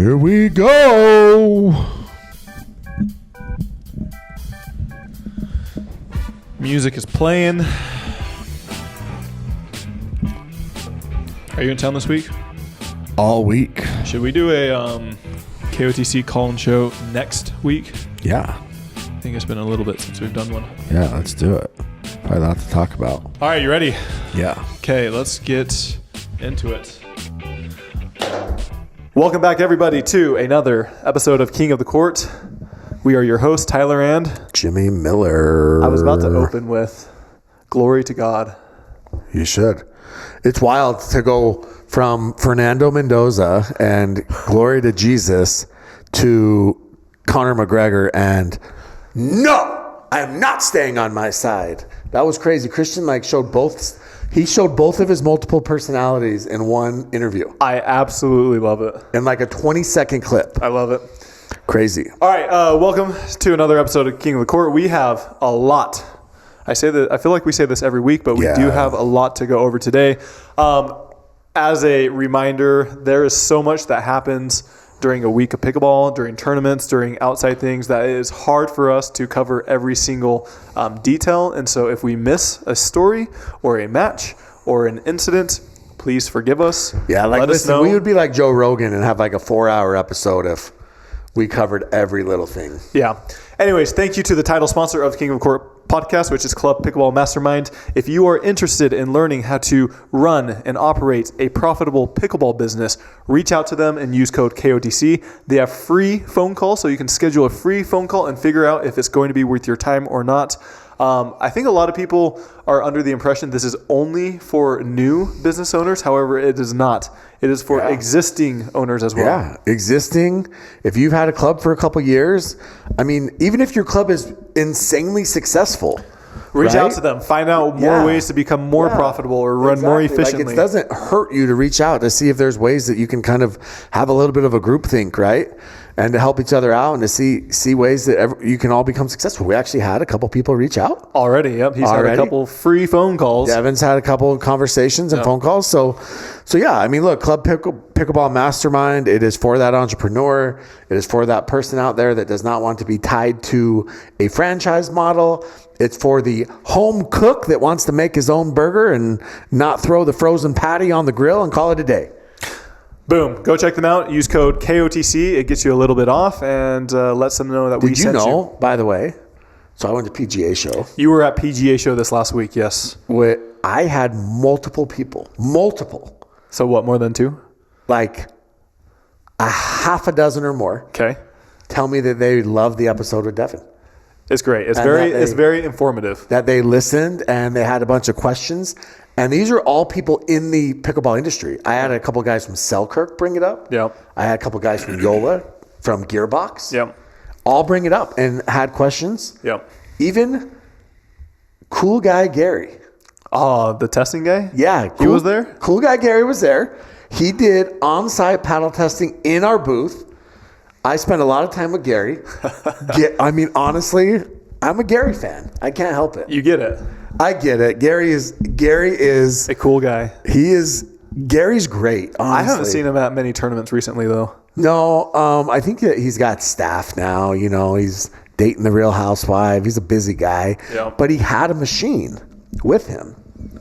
Here we go. Music is playing. Are you in town this week? All week. Should we do a KOTC call-in show next week? Yeah. I think it's been a little bit since we've done one. Yeah, let's do it. Probably a lot to talk about. All right, you ready? Yeah. Okay, let's get into it. Welcome back, everybody, to another episode of King of the Court. We are your hosts, Tyler and Jimmy Miller. I was about to open with glory to God. You should. It's wild to go from Fernando Mendoza and glory to Jesus to Conor McGregor and no, I am not staying on my side. That was crazy. Christian showed both. He showed both of his multiple personalities in one interview. I absolutely love it. In like a 20-second clip. I love it. Crazy. All right, welcome to another episode of King of the Court. We have a lot. I feel like we say this every week, but we do have a lot to go over today. As a reminder, there is so much that happens during a week of pickleball, during tournaments, during outside things that it is hard for us to cover every single detail. And so if we miss a story or a match or an incident, please forgive us. Yeah, let us know. We would be like Joe Rogan and have like a 4-hour episode if we covered every little thing. Yeah. Anyways, thank you to the title sponsor of King of the Court podcast, which is Club Pickleball Mastermind. If you are interested in learning how to run and operate a profitable pickleball business, reach out to them and use code KOTC. They have free phone calls, so you can schedule a free phone call and figure out if it's going to be worth your time or not. I think a lot of people are under the impression this is only for new business owners. However, it is not. It is for existing owners as well. Yeah, existing. If you've had a club for a couple years, I mean, even if your club is insanely successful, reach out to them. Find out more ways to become more profitable or run more efficiently. Like, it doesn't hurt you to reach out to see if there's ways that you can kind of have a little bit of a group think, right? And to help each other out and to see ways that you can all become successful. We actually had a couple people reach out. Already, yep. He's had a couple free phone calls. Devin's had a couple of conversations and phone calls. So yeah, I mean, look, Club Pickleball Mastermind, it is for that entrepreneur. It is for that person out there that does not want to be tied to a franchise model. It's for the home cook that wants to make his own burger and not throw the frozen patty on the grill and call it a day. Boom. Go check them out. Use code KOTC. It gets you a little bit off and lets them know that we sent you. Did you know, by the way, so I went to PGA show. You were at PGA show this last week, yes. I had multiple people. So what, more than 2? Like a half a dozen or more. Okay. Tell me that they loved the episode with Devin. It's great. It's very informative. That they listened and they had a bunch of questions. And these are all people in the pickleball industry. I had a couple guys from Selkirk bring it up. Yep. I had a couple guys from Yola, from Gearbox. Yep. All bring it up and had questions. Yep. Even cool guy Gary. Oh, the testing guy? Yeah. He was there? Cool guy Gary was there. He did on-site paddle testing in our booth. I spent a lot of time with Gary. I mean, honestly, I'm a Gary fan. I can't help it. You get it. I get it. Gary is a cool guy. Gary's great, honestly. I haven't seen him at many tournaments recently, though. No, I think that he's got staff now. You know, he's dating the Real Housewife. He's a busy guy. Yeah. But he had a machine with him.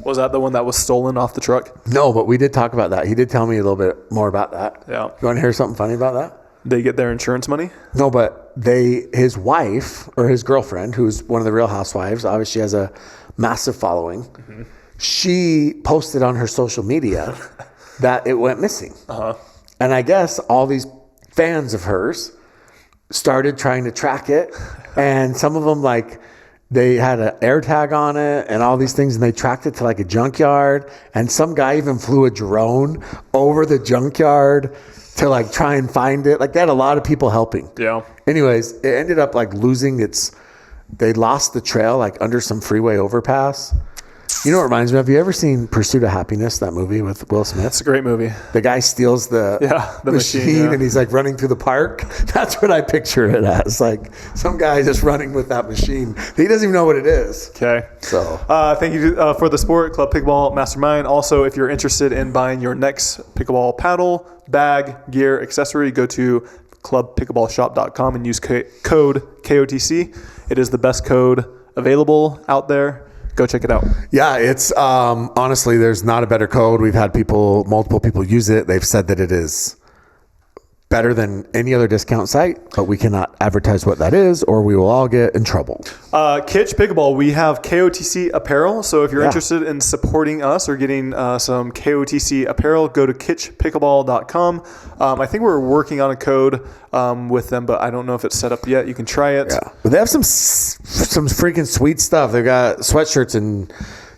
Was that the one that was stolen off the truck? No, but we did talk about that. He did tell me a little bit more about that. Yeah. You want to hear something funny about that? They get their insurance money? No, but his wife or his girlfriend, who's one of the Real Housewives, obviously has a massive following. Mm-hmm. She posted on her social media that it went missing. Uh-huh. And I guess all these fans of hers started trying to track it. And some of them, they had an air tag on it and all these things, and they tracked it to a junkyard. And some guy even flew a drone over the junkyard to try and find it. They had a lot of people helping. Yeah. Anyways, it ended up losing they lost the trail under some freeway overpass. You know what it reminds me of? Have you ever seen Pursuit of Happiness, that movie with Will Smith? It's a great movie. The guy steals the machine and he's like running through the park. That's what I picture it as. Like some guy just running with that machine. He doesn't even know what it is. Okay. So thank you for the support, Club Pickleball Mastermind. Also, if you're interested in buying your next pickleball paddle, bag, gear, accessory, go to clubpickleballshop.com and use code KOTC. It is the best code available out there. Go check it out. Yeah, it's honestly, there's not a better code. We've had multiple people use it. They've said that it is better than any other discount site, but we cannot advertise what that is or we will all get in trouble. Kitch Pickleball, we have KOTC Apparel. So if you're interested in supporting us or getting some KOTC Apparel, go to kitchpickleball.com. I think we're working on a code with them, but I don't know if it's set up yet. You can try it. Yeah, but they have some freaking sweet stuff. They've got sweatshirts and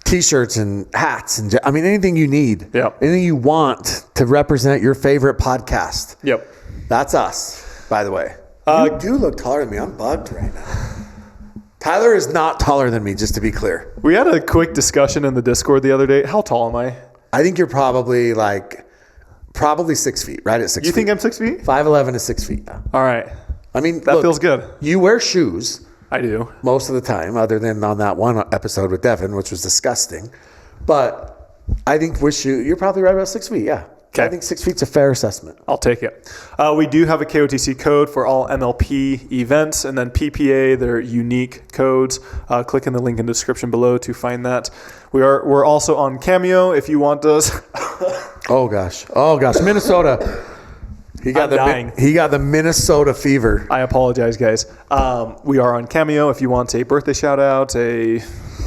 T-shirts and hats and anything you need. Yep. Anything you want to represent your favorite podcast. Yep. That's us, by the way. You do look taller than me. I'm bugged right now. Tyler is not taller than me, just to be clear. We had a quick discussion in the Discord the other day. How tall am I? I think you're probably 6 feet, right at 6 feet. You think I'm 6 feet? 5'11" to 6 feet. Yeah. All right. That feels good. You wear shoes. I do. Most of the time, other than on that one episode with Devin, which was disgusting. But I think with shoes, you're probably right about 6 feet, yeah. Okay. I think 6 feet's a fair assessment. I'll take it. We do have a KOTC code for all MLP events, and then PPA, they're unique codes. Click in the link in the description below to find that. We're also on CAMEO if you want us. Oh gosh, Minnesota. He got the Minnesota fever. I apologize, guys. We are on CAMEO. If you want a birthday shout out, a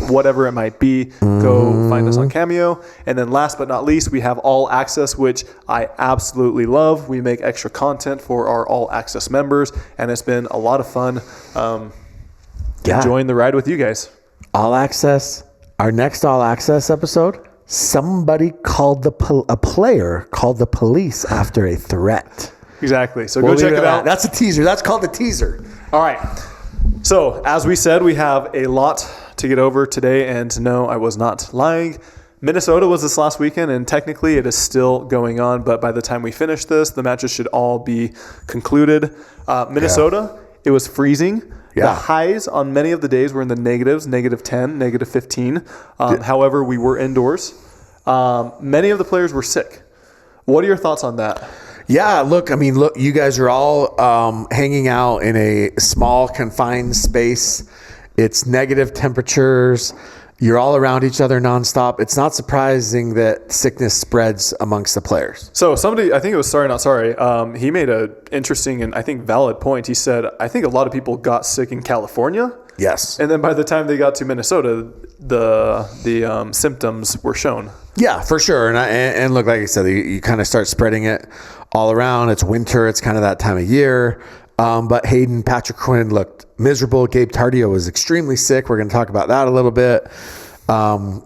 whatever it might be, go find us on CAMEO. And then last but not least, we have All Access, which I absolutely love. We make extra content for our All Access members, and it's been a lot of fun enjoying the ride with you guys. All Access. Our next All Access episode, somebody called a player called the police after a threat. Exactly. So go check it out. That's a teaser. That's called a teaser. All right. So as we said, we have a lot to get over today, and no, I was not lying. Minnesota was this last weekend, and technically it is still going on, but by the time we finish this, the matches should all be concluded. Minnesota, It was freezing. Yeah. The highs on many of the days were in the negatives, -10, -15. However, we were indoors. Many of the players were sick. What are your thoughts on that? Yeah, look, you guys are all hanging out in a small, confined space. It's negative temperatures. You're all around each other nonstop. It's not surprising that sickness spreads amongst the players. So somebody, I think it was Sorry Not Sorry, he made an interesting and I think valid point. He said, I think a lot of people got sick in California. Yes. And then by the time they got to Minnesota, the symptoms were shown. Yeah, for sure. And look, like I said, you kind of start spreading it all around. It's winter. It's kind of that time of year. But Hayden, Patrick Quinn looked miserable. Gabe Tardio was extremely sick. We're going to talk about that a little bit.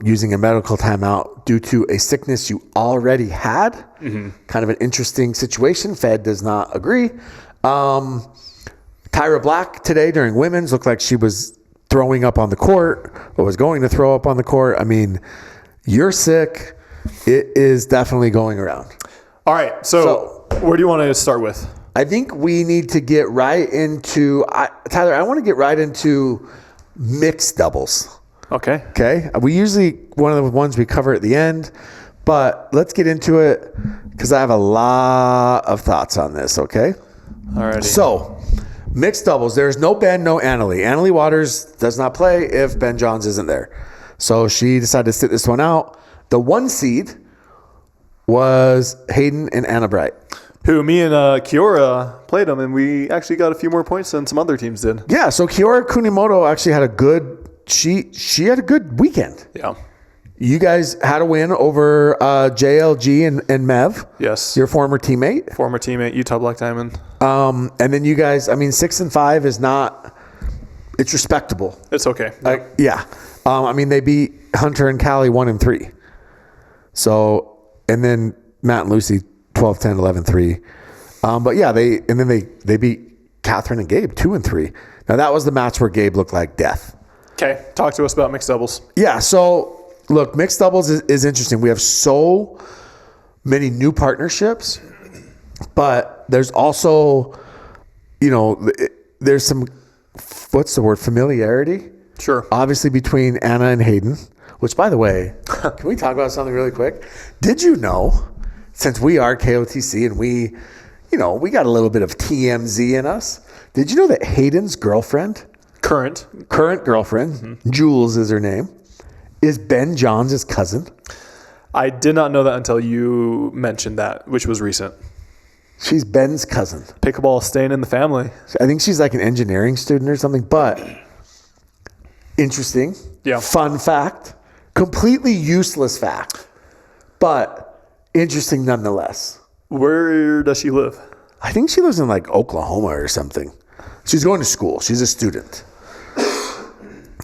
Using a medical timeout due to a sickness you already had. Mm-hmm. Kind of an interesting situation. Fed does not agree. Tyra Black today during women's looked like she was throwing up on the court or was going to throw up on the court. You're sick. It is definitely going around. All right. So where do you want to start with? I think we need to get right into Tyler. I want to get right into mixed doubles. Okay. We usually one of the ones we cover at the end, but let's get into it because I have a lot of thoughts on this. Okay. Alrighty. So mixed doubles. There's no Ben, no Annalie. Annalie Waters does not play if Ben Johns isn't there. So she decided to sit this one out. The 1 seed was Hayden and Anna Bright. Who me and Kiora played them, and we actually got a few more points than some other teams did. Yeah, so Kiora Kunimoto actually had a good she had a good weekend. Yeah. You guys had a win over JLG and Mev. Yes. Your former teammate. Former teammate, Utah Black Diamond. And then you guys, 6-5 is not, it's respectable. It's okay. Yeah. They beat Hunter and Callie 1-3. So, and then Matt and Lucy 12-10, 11-3. But yeah, they beat Catherine and Gabe 2-3. Now that was the match where Gabe looked like death. Okay, talk to us about mixed doubles. Yeah, so look, mixed doubles is interesting. We have so many new partnerships, but there's also, there's some, what's the word, familiarity? Sure. Obviously between Anna and Hayden, which, by the way, can we talk about something really quick? Did you know, since we are KOTC and we got a little bit of TMZ in us, did you know that Hayden's girlfriend, current girlfriend, Jules is her name, is Ben Johns' cousin? I did not know that until you mentioned that, which was recent. She's Ben's cousin. Pickleball staying in the family. I think she's like an engineering student or something, but interesting. Yeah. Fun fact. Completely useless fact, but interesting nonetheless. Where does she live? I think she lives in like Oklahoma or something. She's going to school. She's a student.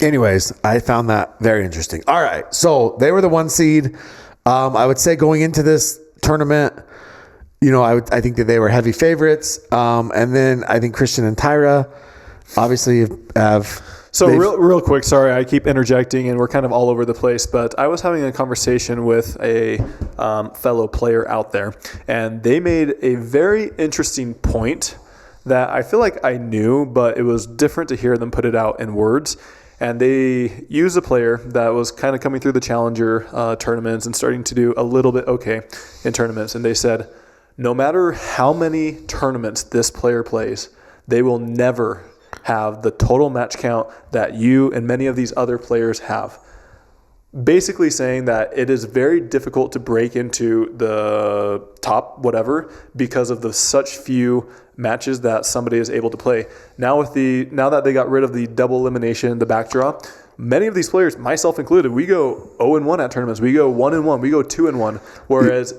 Anyways, I found that very interesting. All right. So they were the 1 seed. I would say going into this tournament, I think that they were heavy favorites. And then I think Christian and Tyra obviously have. So real quick, sorry, I keep interjecting and we're kind of all over the place, but I was having a conversation with a fellow player out there, and they made a very interesting point that I feel like I knew, but it was different to hear them put it out in words. And they used a player that was kind of coming through the challenger tournaments and starting to do a little bit okay in tournaments. And they said, no matter how many tournaments this player plays, they will never have the total match count that you and many of these other players have. Basically saying that it is very difficult to break into the top whatever because of the such few matches that somebody is able to play. Now that they got rid of the double elimination, the backdraw, many of these players, myself included, we go 0-1 at tournaments. We go 1-1. We go 2-1. Whereas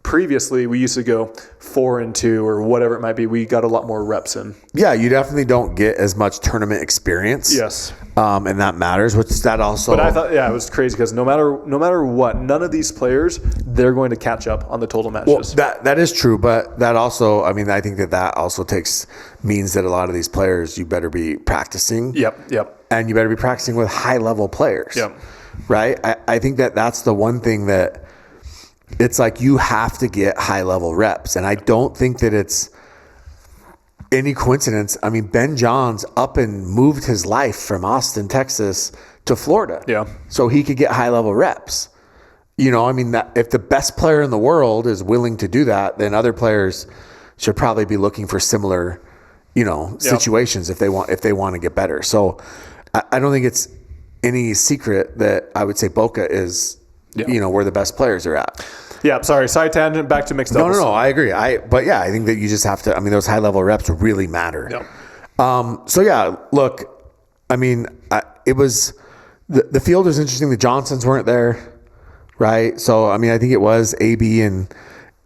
previously, we used to go 4-2 or whatever it might be. We got a lot more reps in. Yeah, you definitely don't get as much tournament experience. Yes, and that matters. Which that also. But I thought, it was crazy because no matter what, none of these players, they're going to catch up on the total matches. Well, that is true, but that also, I think that also means that a lot of these players, you better be practicing. Yep. And you better be practicing with high level players. Yep. Right. I think that's the one thing that. It's like you have to get high-level reps. And I don't think that it's any coincidence. I mean, Ben Johns up and moved his life from Austin, Texas to Florida. Yeah. So he could get high-level reps. That if the best player in the world is willing to do that, then other players should probably be looking for similar, situations if they want to get better. So I don't think it's any secret that I would say Boca is where the best players are at. Yeah, sorry, side tangent, back to mixed doubles. No, I agree. I think that you just have to, those high level reps really matter. Yep. Look, it was, the field was interesting. The Johnsons weren't there, right? So, I think it was AB and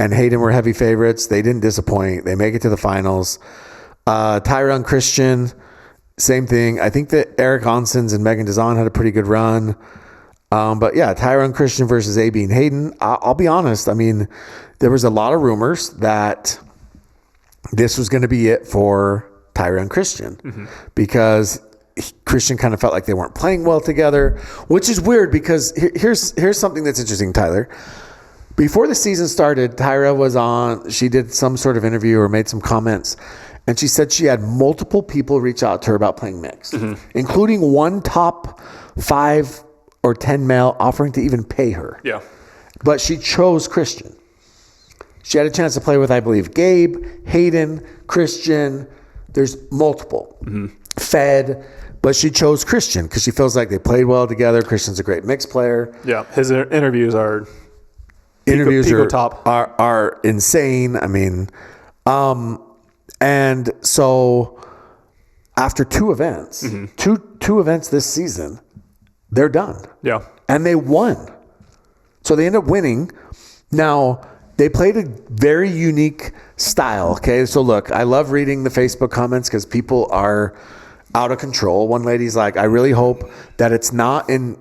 Hayden were heavy favorites. They didn't disappoint. They make it to the finals. Tyra and Christian, same thing. I think that Eric Onsens and Megan Dazan had a pretty good run. But yeah, Tyron Christian versus AB and Hayden. I'll be honest. There was a lot of rumors that this was going to be it for Tyron Christian because Christian kind of felt like they weren't playing well together, which is weird because here's something that's interesting, Tyler. Before the season started, Tyra was on. She did some sort of interview or made some comments, and she said she had multiple people reach out to her about playing mixed, including one top 5 or 10 male offering to even pay her. Yeah. But she chose Christian. She had a chance to play with, I believe, Gabe, Hayden, Christian. There's multiple. Fed. But she chose Christian because she feels like they played well together. Christian's a great mixed player. Yeah. His interviews are top. Are insane. And so after 2 events, two events this season, they're done. Yeah. And they won. So they end up winning. Now, they played a very unique style. Okay. So look, I love reading the Facebook comments because people are out of control. One lady's like, I really hope that it's not in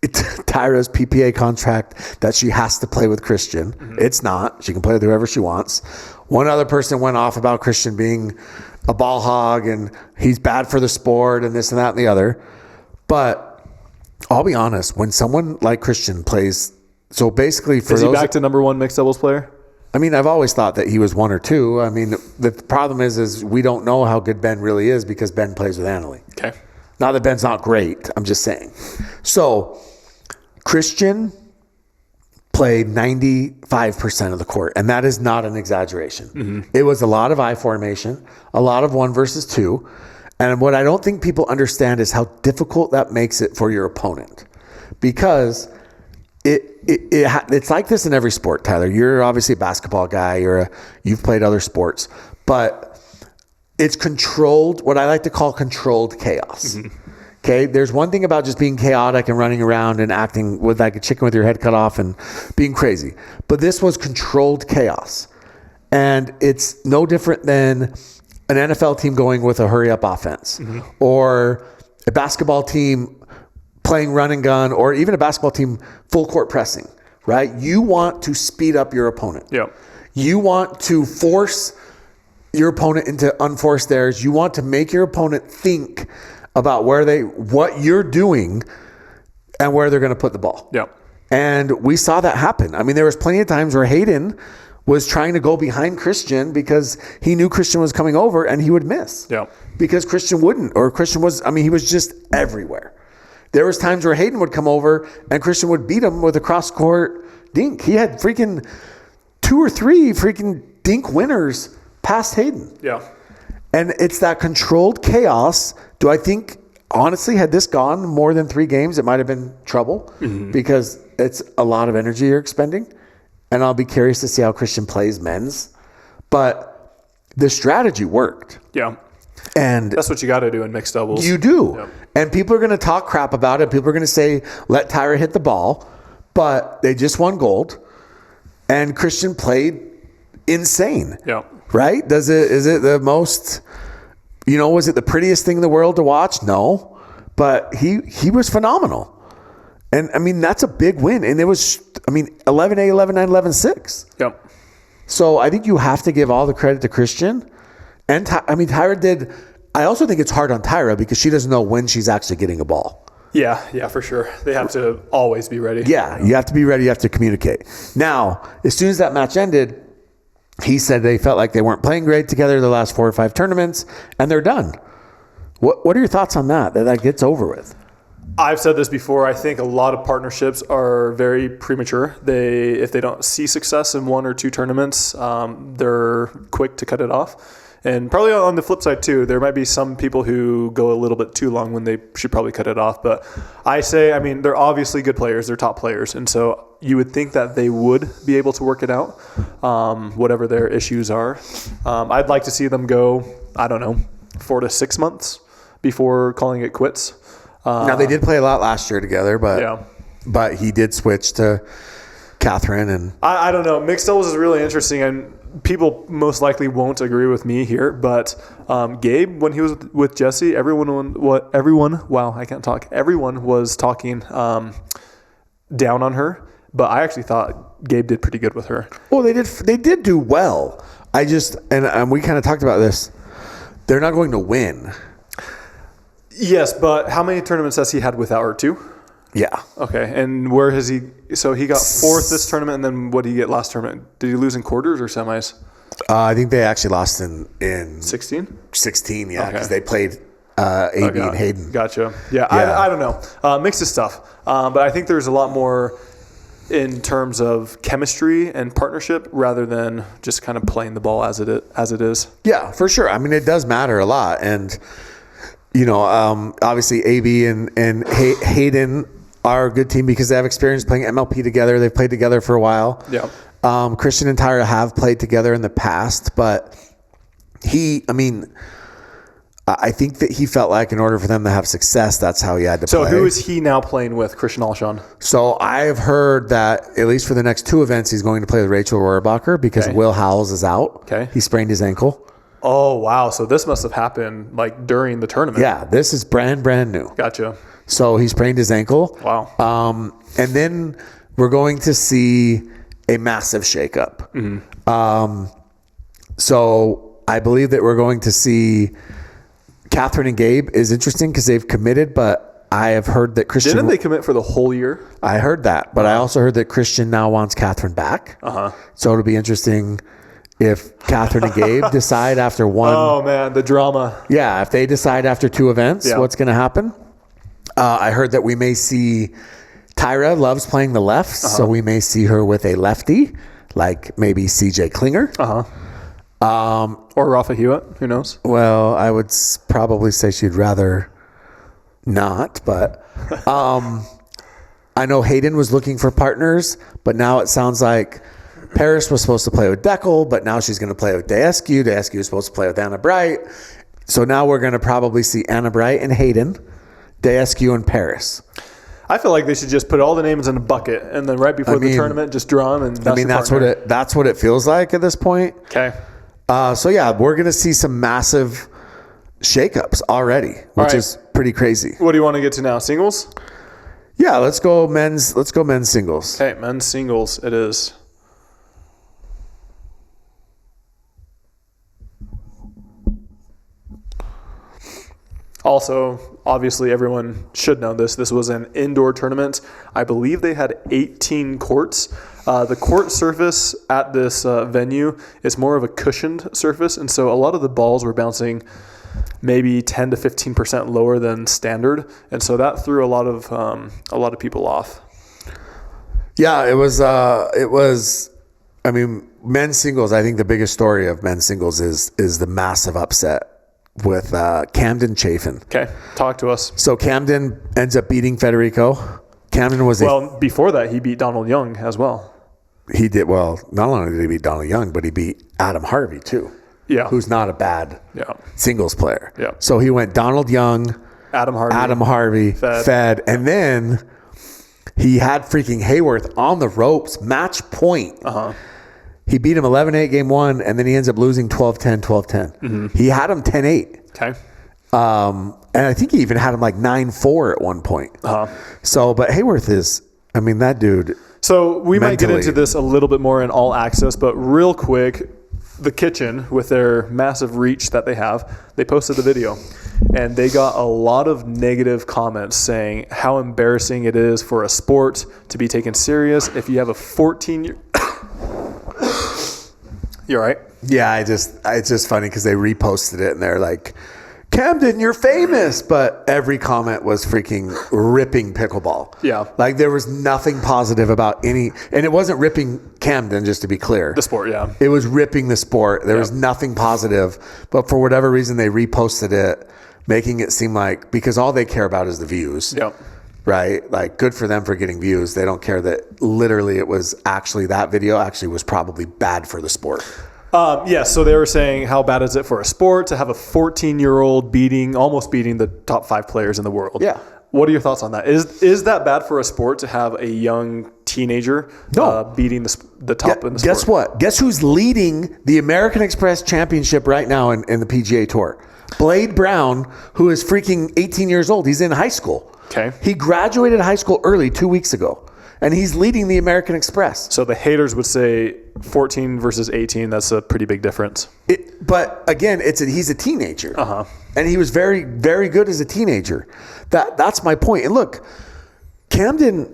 Tyra's PPA contract that she has to play with Christian. It's not. She can play with whoever she wants. One other person went off about Christian being a ball hog and he's bad for the sport and this and that and the other. But I'll be honest. When someone like Christian plays, so basically for Is he those, back to number one mixed doubles player? I mean, I've always thought that he was 1 or 2. I mean, the problem is we don't know how good Ben really is because Ben plays with Annalie. Okay. Not that Ben's not great. I'm just saying. So Christian played 95% of the court, and that is not an exaggeration. It was a lot of I formation, a lot of 1 versus 2. And what I don't think people understand is how difficult that makes it for your opponent, because it's like this in every sport. Tyler, you're obviously a basketball guy. You've played other sports, but it's controlled. What I like to call controlled chaos. Okay, there's one thing about just being chaotic and running around and acting with like a chicken with your head cut off and being crazy, but this was controlled chaos, and it's no different than an NFL team going with a hurry up offense, or a basketball team playing run and gun, or even a basketball team full court pressing, right? You want to speed up your opponent. Yeah. You want to force your opponent into unforced theirs. You want to make your opponent think about what you're doing and where they're going to put the ball. Yeah. And we saw that happen. I mean, there was plenty of times where Hayden was trying to go behind Christian because he knew Christian was coming over and he would miss. Yeah. Because Christian wouldn't, or Christian was, I mean, he was just everywhere. There was times where Hayden would come over and Christian would beat him with a cross-court dink. He had freaking 2 or 3 freaking dink winners past Hayden. Yeah. And it's that controlled chaos. Do I think, honestly, had this gone more than 3 games, it might have been trouble because it's a lot of energy you're expending. And I'll be curious to see how Christian plays men's. But the strategy worked. Yeah. And that's what you got to do in mixed doubles. You do. Yep. And people are going to talk crap about it. People are going to say, let Tyra hit the ball. But they just won gold. And Christian played insane. Yeah. Right? Is it the most, was it the prettiest thing in the world to watch? No. But he was phenomenal. And, I mean, that's a big win. And it was, 11-8, 11-9, 11-6. Yep. So I think you have to give all the credit to Christian. And, Tyra did. I also think it's hard on Tyra because she doesn't know when she's actually getting a ball. Yeah, for sure. They have to always be ready. Yeah, you have to be ready. You have to communicate. Now, as soon as that match ended, he said they felt like they weren't playing great together the last 4 or 5 tournaments, and they're done. What are your thoughts on that gets over with? I've said this before. I think a lot of partnerships are very premature. If they don't see success in 1 or 2 tournaments, they're quick to cut it off. And probably on the flip side too, there might be some people who go a little bit too long when they should probably cut it off. But they're obviously good players. They're top players. And so you would think that they would be able to work it out, whatever their issues are. I'd like to see them go, 4 to 6 months before calling it quits. Now, they did play a lot last year together, but he did switch to Catherine. And I don't know. Mixed doubles is really interesting, and people most likely won't agree with me here, but Gabe, when he was with Jesse, everyone was talking down on her, but I actually thought Gabe did pretty good with her. Well, they did do well. And we kind of talked about this. They're not going to win. Yes, but how many tournaments has he had without her? 2? Yeah. Okay, and where has he? So he got 4th this tournament, and then what did he get last tournament? Did he lose in quarters or semis? I think they actually lost in 16. 16, yeah, because they played AB and Hayden. Gotcha. Yeah. I don't know. Mixed is tough, but I think there's a lot more in terms of chemistry and partnership rather than just kind of playing the ball as it is. Yeah, for sure. I mean, it does matter a lot, and obviously AB and Hayden are a good team because they have experience playing MLP together. They've played together for a while. Yeah. Christian and Tyra have played together in the past, but I think that he felt like in order for them to have success, that's how he had to play. So who is he now playing with, Christian Alshon? So I've heard that at least for the next 2 events, he's going to play with Rachel Rohrbacher because Will Howells is out. Okay. He sprained his ankle. Oh, wow. So this must have happened like during the tournament. Yeah, this is brand new. Gotcha. So he sprained his ankle. Wow. And then we're going to see a massive shakeup. Mm-hmm. So I believe that we're going to see Catherine and Gabe is interesting because they've committed, but I have heard that Christian... Didn't they commit for the whole year? I heard that, but I also heard that Christian now wants Catherine back. So it'll be interesting if Catherine and Gabe decide after one... Oh, man, the drama. Yeah, if they decide after 2 events what's going to happen. I heard that we may see... Tyra loves playing the left, so we may see her with a lefty, like maybe CJ Klinger. Or Rafa Hewitt, who knows? Well, I would probably say she'd rather not, but I know Hayden was looking for partners, but now it sounds like Paris was supposed to play with Deckel, but now she's going to play with Daescu. Daescu is supposed to play with Anna Bright. So now we're going to probably see Anna Bright and Hayden, Daescu and Paris. I feel like they should just put all the names in a bucket, and then right before the tournament, just draw them. And that's what it feels like at this point. Okay. So yeah, we're going to see some massive shakeups already, which is pretty crazy. What do you want to get to now? Singles? Yeah, let's go men's singles. Okay, men's singles it is. Also, obviously, everyone should know this. This was an indoor tournament. I believe they had 18 courts. The court surface at this venue is more of a cushioned surface, and so a lot of the balls were bouncing maybe 10 to 15% lower than standard, and so that threw a lot of people off. Yeah, it was. I mean, men's singles. I think the biggest story of men's singles is the massive upset with Camden Chafin. Okay, talk to us. So Camden ends up beating Federico. Camden was before that, he beat Donald Young as well. He did well. Not only did he beat Donald Young, but he beat Adam Harvey too. Yeah, who's not a bad singles player. Yeah. So he went Donald Young, Adam Harvey, Fed, and then he had freaking Hayworth on the ropes, match point. He beat him 11-8 game one, and then he ends up losing 12-10, 12-10. He had him 10-8. Okay. And I think he even had him like 9-4 at one point. So, but Hayworth is, I mean, that dude. So we might get into this a little bit more in All Access, but real quick, the Kitchen, with their massive reach that they have, they posted the video. And they got a lot of negative comments saying how embarrassing it is for a sport to be taken serious if you have a 14-year... You all right? Yeah, it's just funny because they reposted it and they're like, Camden, you're famous. But every comment was freaking ripping pickleball. Yeah. Like there was nothing positive about any, and it wasn't ripping Camden, just to be clear. The sport, yeah. It was ripping the sport. There was nothing positive, but for whatever reason, they reposted it, making it seem like, because all they care about is the views. Yep. Right? Like good for them for getting views. They don't care that literally it was actually, that video actually was probably bad for the sport. So they were saying how bad is it for a sport to have a 14-year-old almost beating the top 5 players in the world. Yeah. What are your thoughts on that? Is that bad for a sport to have a young teenager beating the top in the sport? Guess what? Guess who's leading the American Express Championship right now in the PGA Tour? Blade Brown, who is freaking 18 years old. He's in high school. Okay. He graduated high school early 2 weeks ago, and he's leading the American Express. So the haters would say 14 versus 18, that's a pretty big difference. But again, he's a teenager. And he was very, very good as a teenager. That's my point. And look, Camden,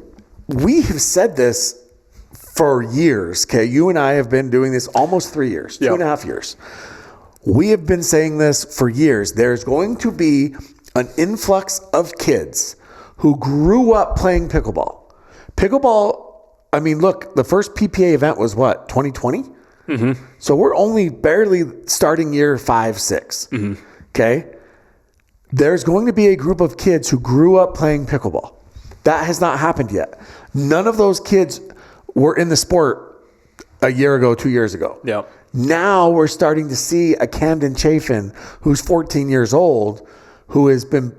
we have said this for years. Okay, you and I have been doing this almost 3 years, 2.5 years. We have been saying this for years. There's going to be an influx of kids who grew up playing pickleball. Pickleball, I mean, look, the first PPA event was what, 2020? So we're only barely starting year 5, 6. Okay? There's going to be a group of kids who grew up playing pickleball. That has not happened yet. None of those kids were in the sport a year ago, 2 years ago. Yeah. Now we're starting to see a Camden Chafin who's 14 years old, who has been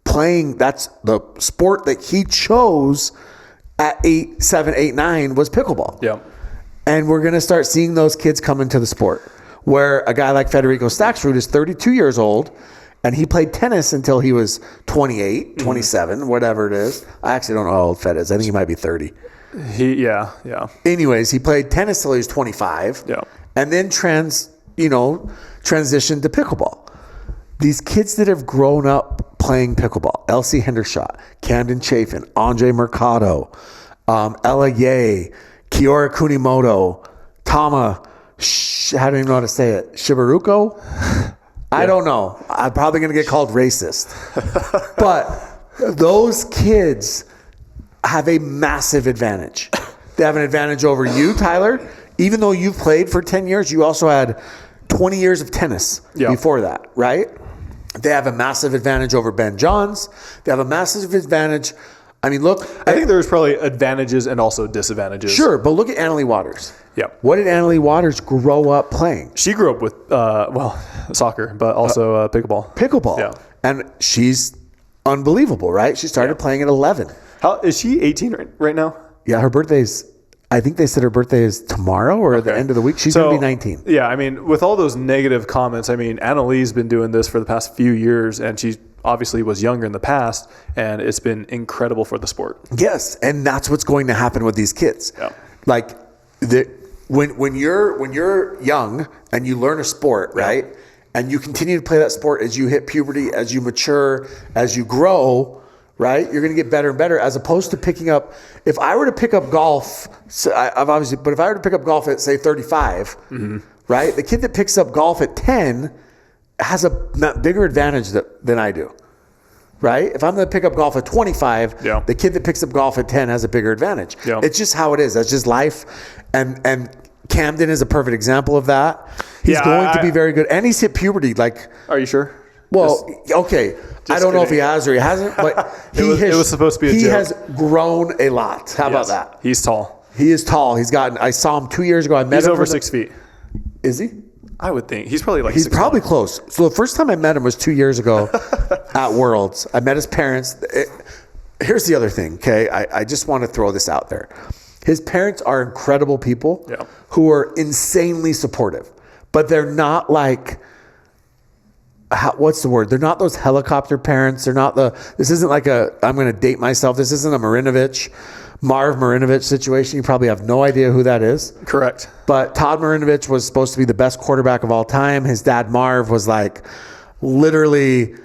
playing, that's the sport that he chose at 8, 7, 8, 9 was pickleball. Yeah. And we're going to start seeing those kids come into the sport, where a guy like Federico Staksrud is 32 years old, and he played tennis until he was 28, 27, whatever it is. I actually don't know how old Fed is. I think he might be 30. Yeah. Anyways, he played tennis till he was 25. Yeah. And then transitioned to pickleball. These kids that have grown up playing pickleball. Elsie Hendershot, Camden Chafin, Andre Mercado, Ella Ye, Kiora Kunimoto, Tama, I don't even know how to say it, Shibaruko? I don't know. I'm probably going to get called racist. But those kids have a massive advantage. They have an advantage over you, Tyler. Even though you've played for 10 years, you also had 20 years of tennis before that, right? They have a massive advantage over Ben Johns. They have a massive advantage. I mean, look. I think there's probably advantages and also disadvantages. Sure, but look at Annalie Waters. Yeah. What did Annalie Waters grow up playing? She grew up with, soccer, but also pickleball. Pickleball. Yeah. And she's unbelievable, right? She started playing at 11. How is she 18 right now? Yeah, her birthday's, I think they said her birthday is tomorrow or the end of the week. She's going to be 19. Yeah, I mean, with all those negative comments, I mean, Annalie's been doing this for the past few years, and she obviously was younger in the past, and it's been incredible for the sport. Yes, and that's what's going to happen with these kids. Yeah. Like, when you're young and you learn a sport, right, and you continue to play that sport as you hit puberty, as you mature, as you grow, right? You're going to get better and better, as opposed to picking up. If I were to pick up golf, but if I were to pick up golf at say 35, right? The kid that picks up golf at 10 has a bigger advantage than I do, right? If I'm going to pick up golf at 25, the kid that picks up golf at 10 has a bigger advantage. Yeah. It's just how it is. That's just life, and Camden is a perfect example of that. He's going to be very good, and he's hit puberty. Like, are you sure? Well, okay. I don't know if he has or he hasn't, but it was supposed to be a joke. He has grown a lot. How about that? He's tall. He is tall. I saw him 2 years ago. I met him. He's over 6 feet. Is he? I would think. He's probably like He's probably close. So the first time I met him was 2 years ago at Worlds. I met his parents. Here's the other thing, okay? I just want to throw this out there. His parents are incredible people who are insanely supportive, but they're not like... what's the word? They're not those helicopter parents. They're not this isn't like I'm going to date myself. This isn't a Marv Marinovich situation. You probably have no idea who that is. Correct. But Todd Marinovich was supposed to be the best quarterback of all time. His dad, Marv, was like literally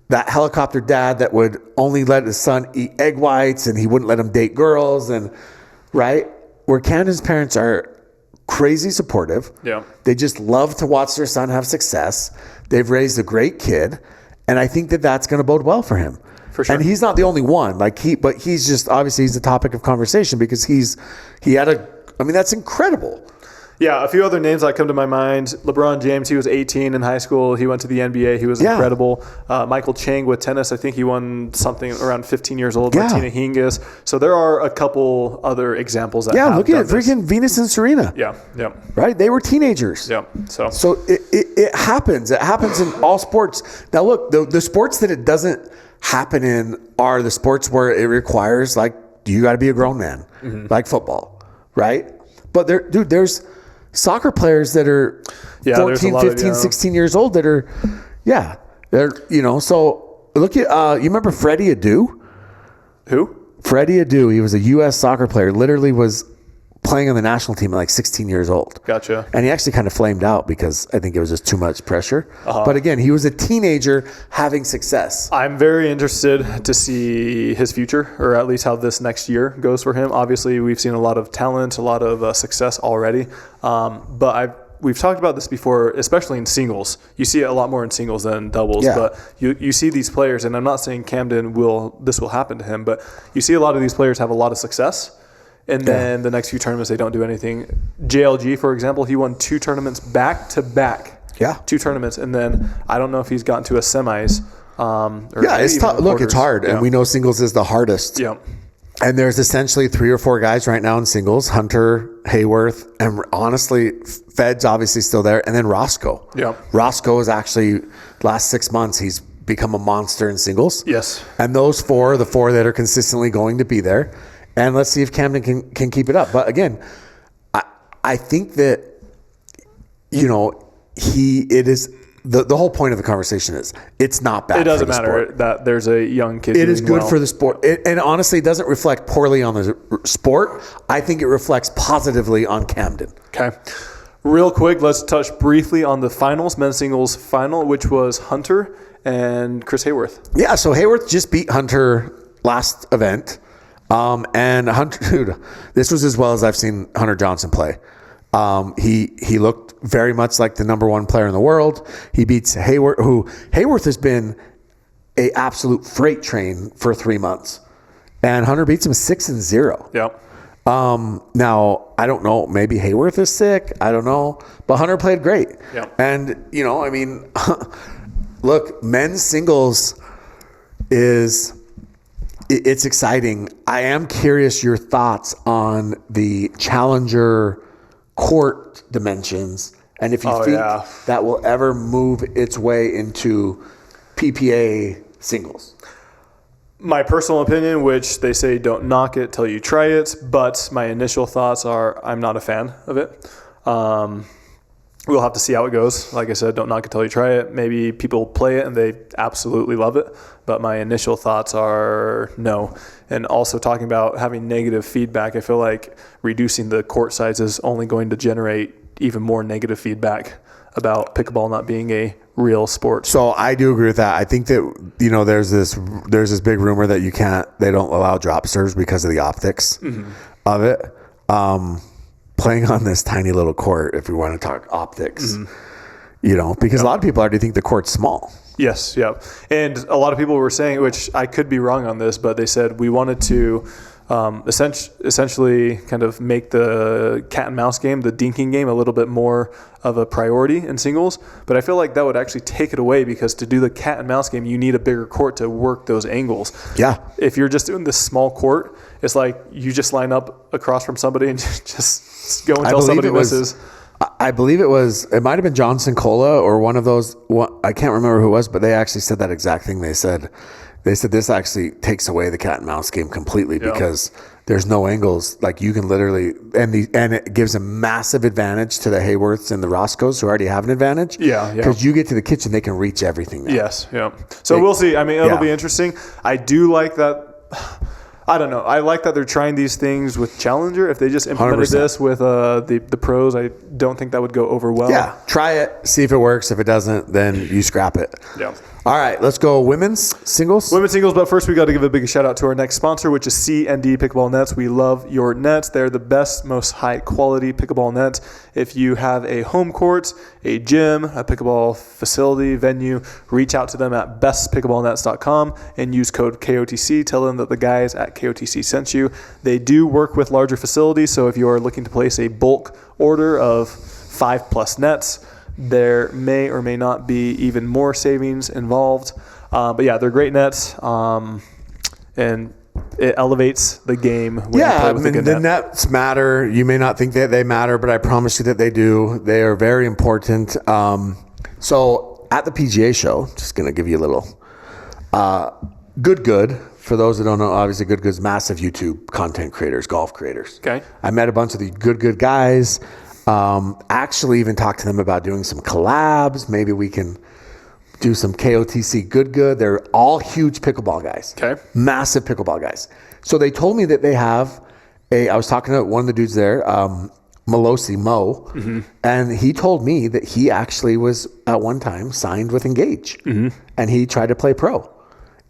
that helicopter dad that would only let his son eat egg whites, and he wouldn't let him date girls. And right? Where Camden's parents are crazy supportive. Yeah. They just love to watch their son have success. They've raised a great kid, and I think that that's going to bode well for him. For sure. And he's not the only one. But he's just obviously he's the topic of conversation because that's incredible. Yeah, a few other names that come to my mind. LeBron James, he was 18 in high school. He went to the NBA. He was incredible. Michael Chang with tennis, I think he won something around 15 years old. Martina Hingis. So there are a couple other examples that have look at freaking Venus and Serena. Yeah. Right? They were teenagers. Yeah. So it happens. It happens in all sports. Now look, the sports that it doesn't happen in are the sports where it requires, like, you got to be a grown man, like football, right? But there's soccer players that are 14, 15, 16 years old that are, so look at, you remember Freddie Adu? Who? Freddie Adu. He was a U.S. soccer player, literally was playing on the national team at like 16 years old. Gotcha. And he actually kind of flamed out because I think it was just too much pressure. But again, he was a teenager having success. I'm very interested to see his future, or at least how this next year goes for him. Obviously, we've seen a lot of talent, a lot of success already. But we've talked about this before, especially in singles. You see it a lot more in singles than doubles. Yeah. But you see these players, and I'm not saying Camden this will happen to him, but you see a lot of these players have a lot of success. And then the next few tournaments, they don't do anything. JLG, for example, he won 2 tournaments back to back. Yeah. 2 tournaments. And then I don't know if he's gotten to a semis. It's tough. Look, it's hard. Yeah. And we know singles is the hardest. Yeah. And there's essentially 3 or 4 guys right now in singles. Hunter, Hayworth, and honestly, Fed's obviously still there. And then Roscoe. Yeah. Roscoe is actually, last 6 months, he's become a monster in singles. Yes. And those 4 are the 4 that are consistently going to be there. And let's see if Camden can keep it up. But again, I think that, it is the whole point of the conversation is it's not bad. It doesn't matter that there's a young kid. It is good for the sport. And honestly, it doesn't reflect poorly on the sport. I think it reflects positively on Camden. Okay. Real quick, let's touch briefly on the finals, men's singles final, which was Hunter and Chris Hayworth. Yeah, so Hayworth just beat Hunter last event. And Hunter, dude, this was as well as I've seen Hunter Johnson play. He looked very much like the number one player in the world. He beats Hayworth has been a absolute freight train for 3 months. And Hunter beats him 6-0. Yep. Now, I don't know. Maybe Hayworth is sick. I don't know. But Hunter played great. Yep. And, I mean, look, men's singles it's exciting. I am curious your thoughts on the challenger court dimensions and if you think that will ever move its way into PPA singles. My personal opinion, which they say don't knock it till you try it, but my initial thoughts are I'm not a fan of it. We'll have to see how it goes. Like I said, don't knock it till you try it. Maybe people play it and they absolutely love it, but my initial thoughts are no. And also talking about having negative feedback, I feel like reducing the court size is only going to generate even more negative feedback about pickleball not being a real sport. So I do agree with that. I think that, there's this big rumor that they don't allow drop serves because of the optics of it. Playing on this tiny little court, if we want to talk optics, because a lot of people already think the court's small. Yes, yeah. And a lot of people were saying, which I could be wrong on this, but they said we wanted to essentially kind of make the cat and mouse game, the dinking game, a little bit more of a priority in singles. But I feel like that would actually take it away because to do the cat and mouse game, you need a bigger court to work those angles. Yeah. If you're just doing this small court, it's like you just line up across from somebody and just go until somebody misses. I believe it might have been Johnson Cola or one of those. I can't remember who it was, but they actually said that exact thing. They said this actually takes away the cat and mouse game completely because there's no angles. Like you can literally, and it gives a massive advantage to the Hayworths and the Roscoes who already have an advantage. Yeah. Because you get to the kitchen, they can reach everything now. Yes. Yeah. So we'll see. I mean, it'll be interesting. I do like that. I don't know. I like that they're trying these things with Challenger. If they just implemented 100%. This with the pros, I don't think that would go over well. Yeah. Try it. See if it works. If it doesn't, then you scrap it. Yeah. All right. Let's go women's singles. Women's singles. But first, we got to give a big shout out to our next sponsor, which is C&D Pickleball Nets. We love your nets. They're the best, most high quality pickleball nets. If you have a home court, a gym, a pickleball facility, venue, reach out to them at bestpickleballnets.com and use code KOTC. Tell them that the guys at KOTC sent you. They do work with larger facilities, so if you are looking to place a bulk order of 5+ nets, there may or may not be even more savings involved. But yeah, they're great nets, and it elevates the game when you play with a good net. The nets matter. You may not think that they matter, but I promise you that they do. They are very important. So at the PGA show, just going to give you a little Good. For those that don't know, obviously Good's massive YouTube content creators, golf creators. Okay. I met a bunch of the Good guys. Actually even talked to them about doing some collabs. Maybe we can do some KOTC Good. They're all huge pickleball guys. Okay. Massive pickleball guys. So they told me that they have I was talking to one of the dudes there, Malosi Mo, and he told me that he actually was at one time signed with Engage, and he tried to play pro.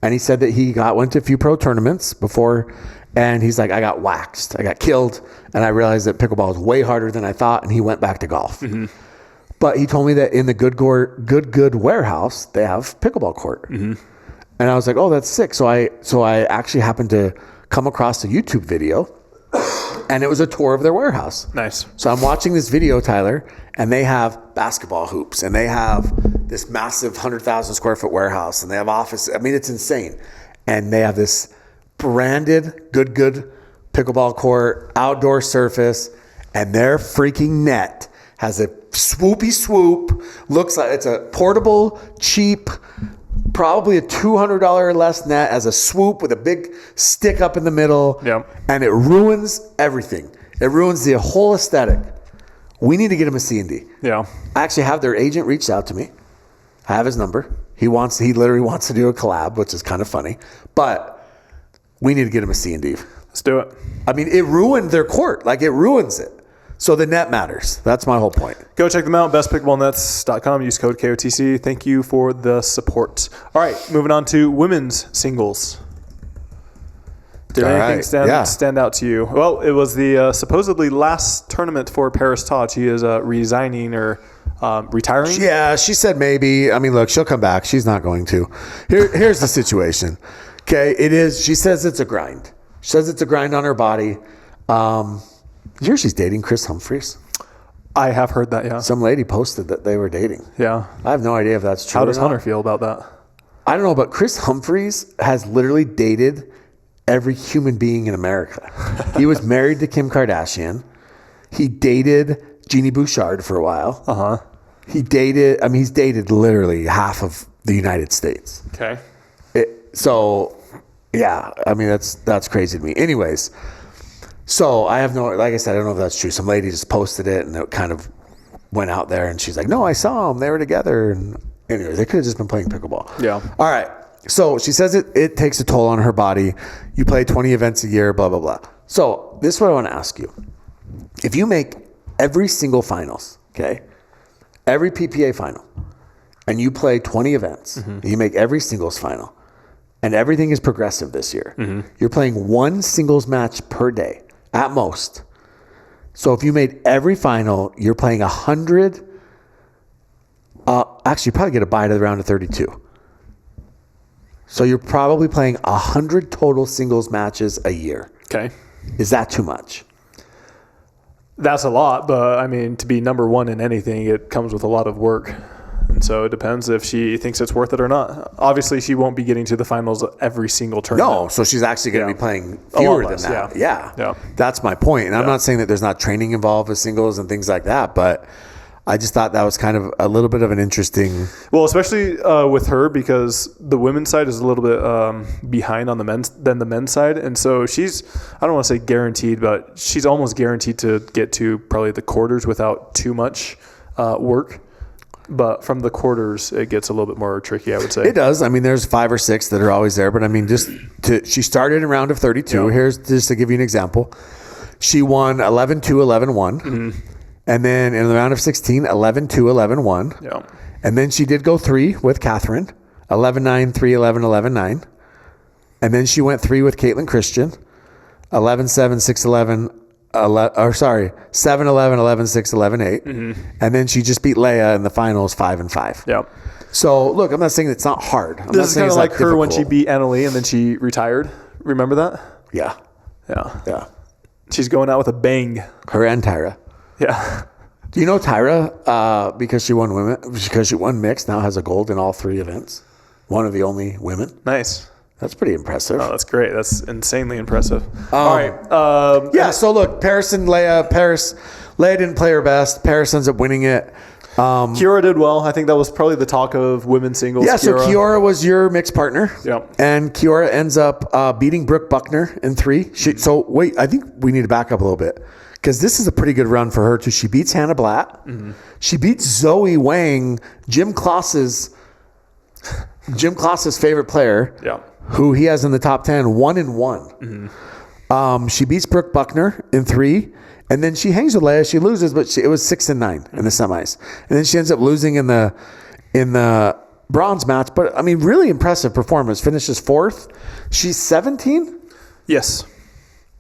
And he said that he went to a few pro tournaments before, and he's like, I got waxed. I got killed, and I realized that pickleball is way harder than I thought, and he went back to golf. But he told me that in the Good warehouse, they have pickleball court. And I was like, oh, that's sick. So I actually happened to come across a YouTube video, and it was a tour of their warehouse. Nice. So I'm watching this video, Tyler, and they have basketball hoops, and they have this massive 100,000 square foot warehouse, and they have office. I mean, it's insane. And they have this branded Good pickleball court, outdoor surface, and their freaking net has a swoopy swoop. Looks like it's a portable, cheap, probably a $200 or less net, as a swoop with a big stick up in the middle. Yep. And it ruins everything. It ruins the whole aesthetic. We need to get him a C&D. Yeah. I actually have their agent reached out to me. I have his number. He literally wants to do a collab, which is kind of funny. But we need to get him a C&D. Let's do it. I mean, it ruined their court. Like, it ruins it. So the net matters. That's my whole point. Go check them out, bestpickleballnets.com. Use code KOTC. Thank you for the support. All right, moving on to women's singles. Did anything stand out to you? Well, it was the supposedly last tournament for Paris Todd. She is resigning or retiring. Yeah, she said maybe. I mean, look, she'll come back. She's not going to. Here's the situation. Okay, it is. She says it's a grind. She says it's a grind on her body. You hear she's dating Chris Humphries? I have heard that, yeah. Some lady posted that they were dating. Yeah. I have no idea if that's true. How does Hunter feel about that? I don't know, but Chris Humphries has literally dated every human being in America. He was married to Kim Kardashian. He dated Jeannie Bouchard for a while. Uh-huh. He's dated literally half of the United States. Okay. Yeah, I mean, that's crazy to me. Anyways, so I have like I said, I don't know if that's true. Some lady just posted it and it kind of went out there and she's like, no, I saw them. They were together. And anyway, they could have just been playing pickleball. Yeah. All right. So she says it takes a toll on her body. You play 20 events a year, blah, blah, blah. So this is what I want to ask you. If you make every single finals, okay, every PPA final, and you play 20 events, and you make every singles final, and everything is progressive this year, you're playing one singles match per day at most. So if you made every final, you're playing 100. Actually, you probably get a bye to the round of 32. So you're probably playing 100 total singles matches a year. Okay. Is that too much? That's a lot, but I mean, to be number one in anything, it comes with a lot of work. And so it depends if she thinks it's worth it or not. Obviously, she won't be getting to the finals every single tournament. No, so she's actually going to be playing fewer than that. Yeah. That's my point. And I'm not saying that there's not training involved with singles and things like that, but I just thought that was kind of a little bit of an interesting... Well, especially with her, because the women's side is a little bit behind on the men's side. And so she's, I don't want to say guaranteed, but she's almost guaranteed to get to probably the quarters without too much work. But from the quarters, it gets a little bit more tricky, I would say. It does. I mean, there's 5 or 6 that are always there. But I mean, she started in round of 32. Yeah. Here's just to give you an example. She won 11-2, 11-1. And then in the round of 16, 11-2, 11-1. Yeah. And then she did go 3 with Catherine, 11-9, 3-11, 11-9. And then she went 3 with Caitlin Christian, 11-7, 6-11, 7-11, 11-6, 11-8. And then she just beat Leia in the finals 5-5. Yeah. So, look, I'm not saying it's not hard. This is kind of like her when she beat Annalie and then she retired. Remember that? Yeah. Yeah. She's going out with a bang. Her and Tyra. Yeah. Do you know Tyra, because she won mixed, now has a gold in all 3 events? One of the only women. Nice. That's pretty impressive. Oh, that's great. That's insanely impressive. All right. So look, Paris and Leia. Leia didn't play her best. Paris ends up winning it. Kiora did well. I think that was probably the talk of women's singles. Yeah, so Kiora was your mixed partner. Yeah. And Kiora ends up beating Brooke Buckner in 3. So wait, I think we need to back up a little bit, because this is a pretty good run for her too. She beats Hannah Blatt. She beats Zoe Wang, Jim Kloss's favorite player. Yeah. Who he has in the top 10, 1-1. She beats Brooke Buckner in 3, and then she hangs with Leia. She loses, but it was 6-9 in the semis, and then she ends up losing in the bronze match. But I mean, really impressive performance. Finishes 4th. She's 17. Yes.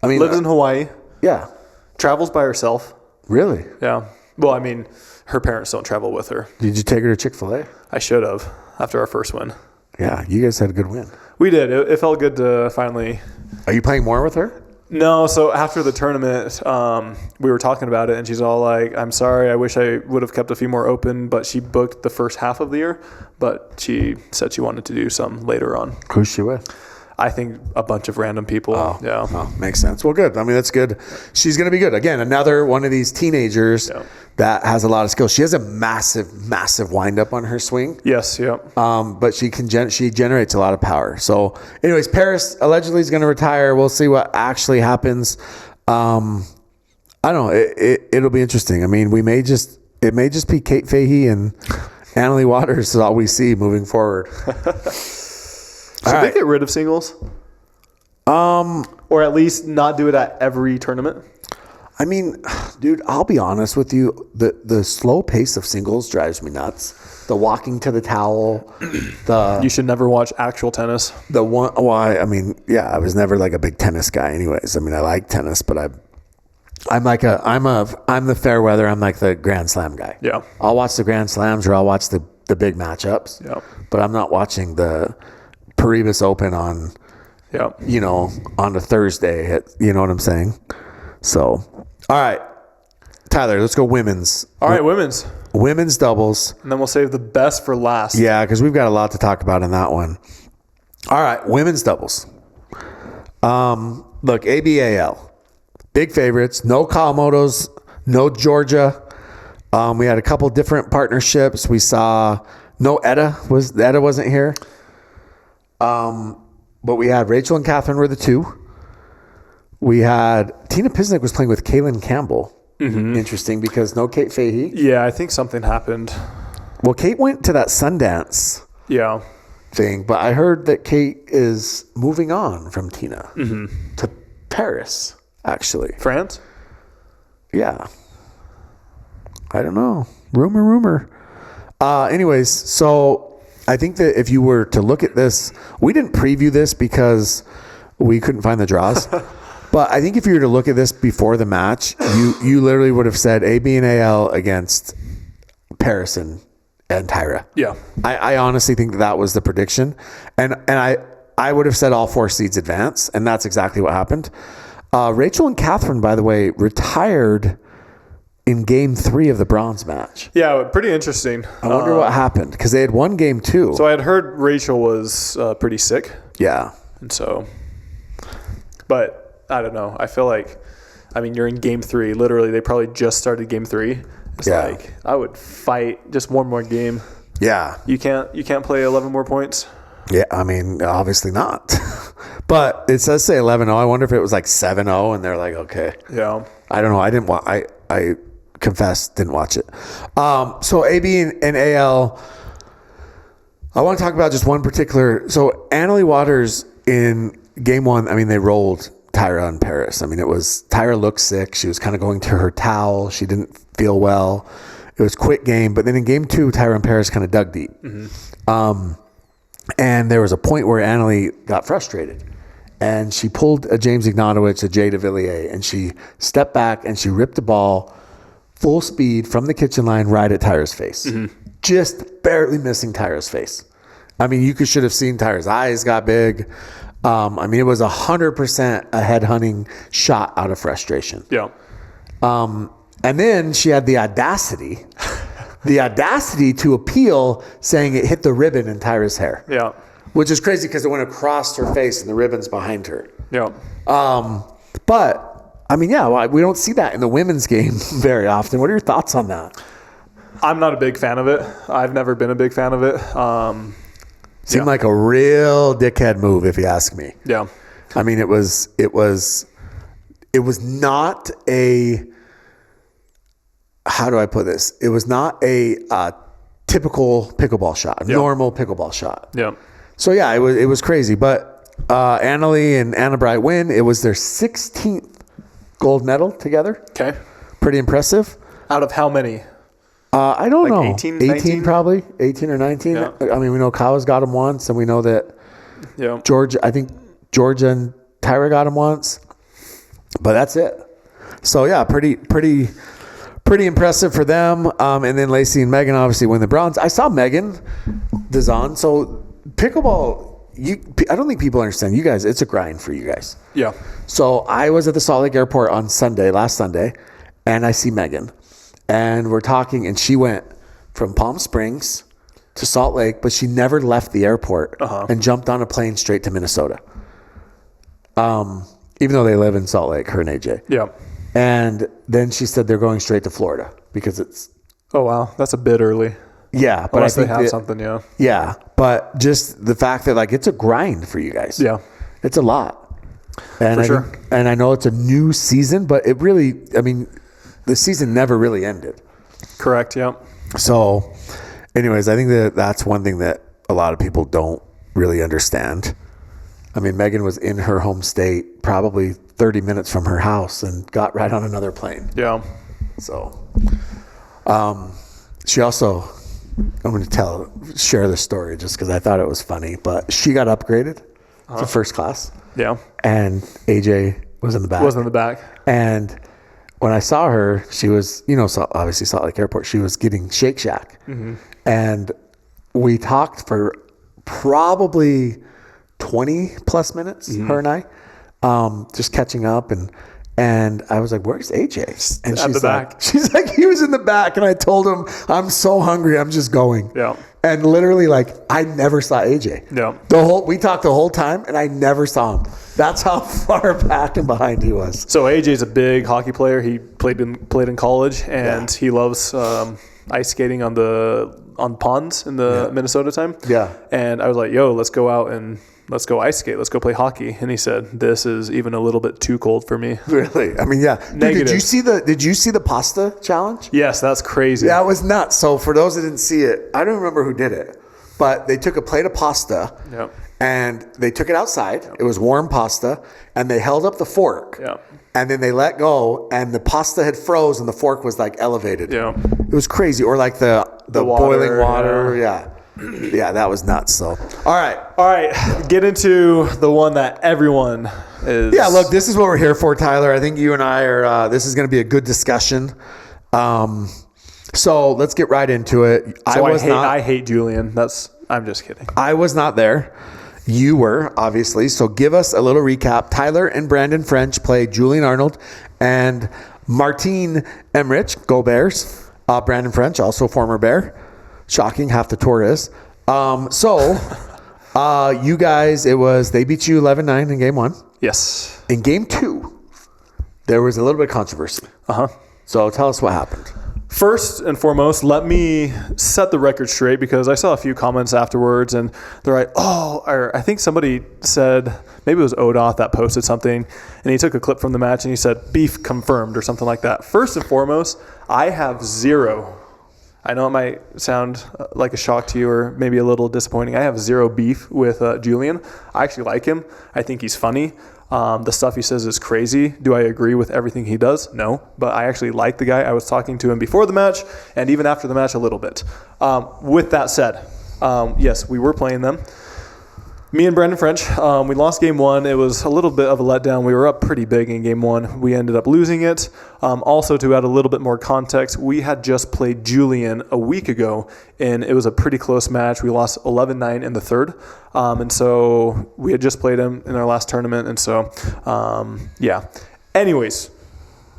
I mean, lives in Hawaii. Yeah. Travels by herself. Really? Yeah. Well, I mean, her parents don't travel with her. Did you take her to Chick-fil-A? I should have after our first win. Yeah, you guys had a good win. We did. It felt good to finally... Are you playing more with her? No. So after the tournament, we were talking about it, and she's all like, I'm sorry, I wish I would have kept a few more open, but she booked the first half of the year, but she said she wanted to do some later on. Who's she with? I think a bunch of random people. Oh, makes sense. Well, good. I mean, that's good. She's going to be good. Again, another one of these teenagers that has a lot of skill. She has a massive wind up on her swing. Yes, yeah. But she generates a lot of power. So, anyways, Paris allegedly is going to retire. We'll see what actually happens. I don't know. It'll be interesting. I mean, it may just be Kate Fahey and Annalie Waters is all we see moving forward. Should they get rid of singles? Or at least not do it at every tournament? I mean, dude, I'll be honest with you. The slow pace of singles drives me nuts. The walking to the towel. You should never watch actual tennis. I was never like a big tennis guy anyways. I mean, I like tennis, but I'm the fair weather. I'm like the Grand Slam guy. Yeah. I'll watch the Grand Slams or I'll watch the big matchups. Yeah. But I'm not watching the Paribas Open on, on a Thursday. You know what I'm saying? So, all right, Tyler, let's go women's. All right, women's. Women's doubles. And then we'll save the best for last. Yeah, because we've got a lot to talk about in that one. All right, women's doubles. Look, ABAL. Big favorites. No Kawamotos. No Georgia. We had a couple different partnerships. We saw no Etta. Etta wasn't here. But we had Rachel and Catherine were the two. We had Tina Pisnik was playing with Kaylin Campbell. Mm-hmm. Interesting because no Kate Fahey. Yeah, I think something happened. Well, Kate went to that Sundance thing, but I heard that Kate is moving on from Tina to Paris, actually. France? Yeah. I don't know. Rumor. Anyways, so I think that if you were to look at this, we didn't preview this because we couldn't find the draws. But I think if you were to look at this before the match, you literally would have said AB and AL against Paris and Tyra. Yeah. I honestly think that was the prediction. And I would have said all 4 seeds advance, and that's exactly what happened. Rachel and Catherine, by the way, retired in game 3 of the bronze match. Yeah, pretty interesting. I wonder what happened because they had won game 2. So I had heard Rachel was pretty sick. Yeah. And so, but I don't know. I feel like, you're in game 3. Literally, they probably just started game 3. It's like, I would fight just one more game. Yeah. You can't play 11 more points? Yeah, obviously not. But it says say 11-0. I wonder if it was like 7-0 and they're like, okay. Yeah. I don't know. I didn't watch. I confess, didn't watch it. So AB and AL, I want to talk about just one particular. So Annalie Waters in game 1, they rolled Tyra in Paris. Tyra looked sick. She was kind of going to her towel. She didn't feel well. It was a quick game. But then in game 2, Tyra in Paris kind of dug deep. Mm-hmm. And there was a point where Annalie got frustrated. And she pulled a James Ignatowicz, a Jay DeVilliers, and she stepped back and she ripped the ball full speed from the kitchen line right at Tyra's face. Mm-hmm. Just barely missing Tyra's face. You should have seen Tyra's eyes got big. It was 100% a head-hunting shot out of frustration. Yeah. And then she had the audacity to appeal, saying it hit the ribbon in Tyra's hair. Yeah. Which is crazy because it went across her face and the ribbon's behind her. Yeah. But we don't see that in the women's game very often. What are your thoughts on that? I'm not a big fan of it. I've never been a big fan of it. Seemed like a real dickhead move, if you ask me. Yeah. It was not a, how do I put this? It was not a typical pickleball shot, normal pickleball shot. Yeah. So yeah, it was crazy. But Annalie and Anna Bright win. It was their 16th gold medal together. Okay. Pretty impressive. Out of how many? I don't know. 18, 18 probably. 18 or 19. Yeah. We know Kawa's got him once, and we know that Georgia and Tyra got him once. But that's it. So yeah, pretty impressive for them. And then Lacey and Megan obviously win the bronze. I saw Megan Dazan. So pickleball, I don't think people understand. You guys, it's a grind for you guys. Yeah. So I was at the Salt Lake airport on last Sunday, and I see Megan. And we're talking, and she went from Palm Springs to Salt Lake, but she never left the airport and jumped on a plane straight to Minnesota. Even though they live in Salt Lake, her and AJ. Yeah. And then she said they're going straight to Florida because it's... Oh, wow. That's a bit early. Yeah. But unless they have something, yeah. Yeah. But just the fact that, it's a grind for you guys. Yeah. It's a lot. And for sure. And I know it's a new season, but it really... the season never really ended. Correct, yeah. So, anyways, I think that's one thing that a lot of people don't really understand. I mean, Megan was in her home state, probably 30 minutes from her house, and got right on another plane. Yeah. So, she also, I'm going to share this story just because I thought it was funny, but she got upgraded to first class. Yeah. And AJ was in the back. Wasn't in the back. And when I saw her, she was, obviously Salt Lake Airport, she was getting Shake Shack. Mm-hmm. And we talked for probably 20 plus minutes, her and I, just catching up. And I was like, where's AJ? And she's like, he was in the back. And I told him, I'm so hungry. I'm just going. Yeah. And literally, I never saw AJ. Yeah. We talked the whole time, and I never saw him. That's how far back and behind he was. So AJ's a big hockey player. He played in college, and he loves ice skating on ponds in the Minnesota time. Yeah. And I was like, yo, let's go out and let's go ice skate. Let's go play hockey. And he said, this is even a little bit too cold for me. Really? I mean, yeah. Dude, did you see the pasta challenge? Yes, that's crazy. That was nuts. So for those that didn't see it, I don't remember who did it, but they took a plate of pasta and they took it outside. It was warm pasta, and they held up the fork. And then they let go, and the pasta had froze, and the fork was elevated. Yeah. It was crazy. Or the boiling water. Yeah. Yeah, that was nuts. So, all right. Get into the one that everyone is. Yeah, look, this is what we're here for, Tyler. I think you and I are. This is going to be a good discussion. So let's get right into it. So I hate Julian. I'm just kidding. I was not there. You were, obviously. So give us a little recap. Tyler and Brandon French played Julian Arnold and Martin Emmerich. Go Bears. Brandon French, also former Bear. Shocking, half the tour is. You guys, they beat you 11-9 in game 1. Yes. In game 2, there was a little bit of controversy. So tell us what happened. First and foremost, let me set the record straight, because I saw a few comments afterwards, and they're like, or I think somebody said, maybe it was Odoth that posted something, and he took a clip from the match and he said, beef confirmed or something like that. First and foremost, I have zero. I know it might sound like a shock to you or maybe a little disappointing. I have zero beef with Julian. I actually like him. I think he's funny. The stuff he says is crazy. Do I agree with everything he does? No, but I actually like the guy. I was talking to him before the match and even after the match a little bit. With that said, yes, we were playing them. Me and Brandon French, we lost game 1. It was a little bit of a letdown. We were up pretty big in game 1. We ended up losing it. Also, to add a little bit more context, we had just played Julian a week ago, and it was a pretty close match. We lost 11-9 in the third. And so we had just played him in our last tournament. And so, Anyways,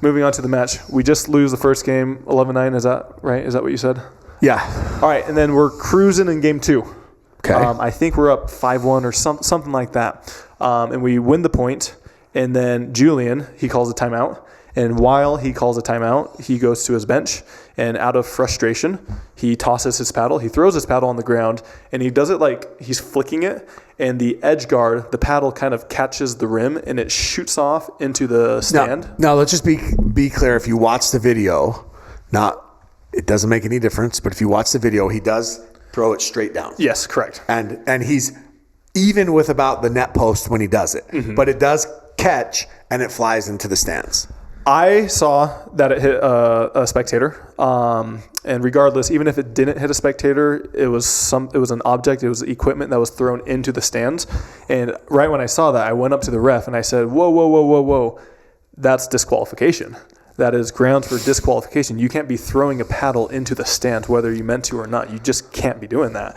moving on to the match. We just lose the first game, 11-9. Is that right? Is that what you said? Yeah. All right, and then we're cruising in game 2. Okay. I think we're up 5-1 or something like that. And we win the point. And then Julian, he calls a timeout. And while he calls a timeout, he goes to his bench. And out of frustration, he tosses his paddle. He throws his paddle on the ground. And he does it like he's flicking it. And the edge guard, the paddle kind of catches the rim. And it shoots off into the stand. Now let's just be clear. If you watch the video, it doesn't make any difference. But if you watch the video, he does throw it straight down. Yes, correct. And he's even with about the net post when he does it. Mm-hmm. But it does catch, and it flies into the stands. I saw that it hit a spectator. And regardless, even if it didn't hit a spectator, it was an object, it was equipment that was thrown into the stands. And right when I saw that, I went up to the ref and I said, whoa. That's disqualification. That is grounds for disqualification. You can't be throwing a paddle into the stand, whether you meant to or not. You just can't be doing that.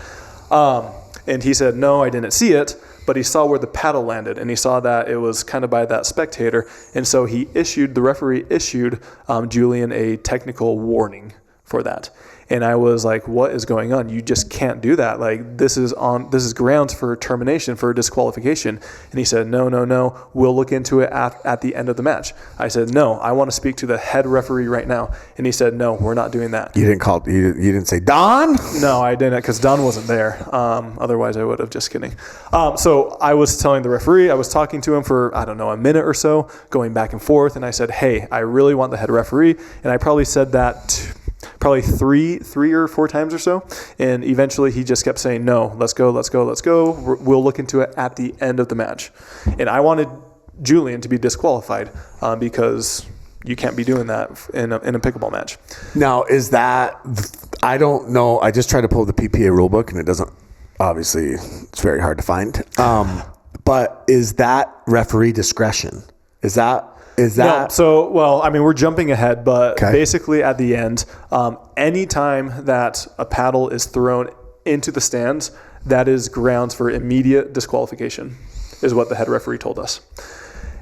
And he said, no, I didn't see it, but he saw where the paddle landed, and he saw that it was kind of by that spectator. And so the referee issued Julian a technical warning for that. And I was like, what is going on? You just can't do that. Like, this is grounds for termination, for disqualification. And he said, no, we'll look into it at the end of the match. I said, no, I want to speak to the head referee right now. And he said, no, we're not doing that. You didn't say Don? No, I didn't, because Don wasn't there. Otherwise I would have. Just kidding. So I was telling the referee, I was talking to him for, a minute or so, going back and forth. And I said, hey, I really want the head referee. And I probably said that probably three or four times or so. And eventually he just kept saying, no, let's go. We'll look into it at the end of the match. And I wanted Julian to be disqualified because you can't be doing that in a pickleball match. Now, is that, I don't know. I just tried to pull the PPA rulebook and it doesn't, obviously it's very hard to find. But is that referee discretion? Is that? No, so, well, I mean, we're jumping ahead, but basically at the end, any time that a paddle is thrown into the stands, that is grounds for immediate disqualification, is what the head referee told us.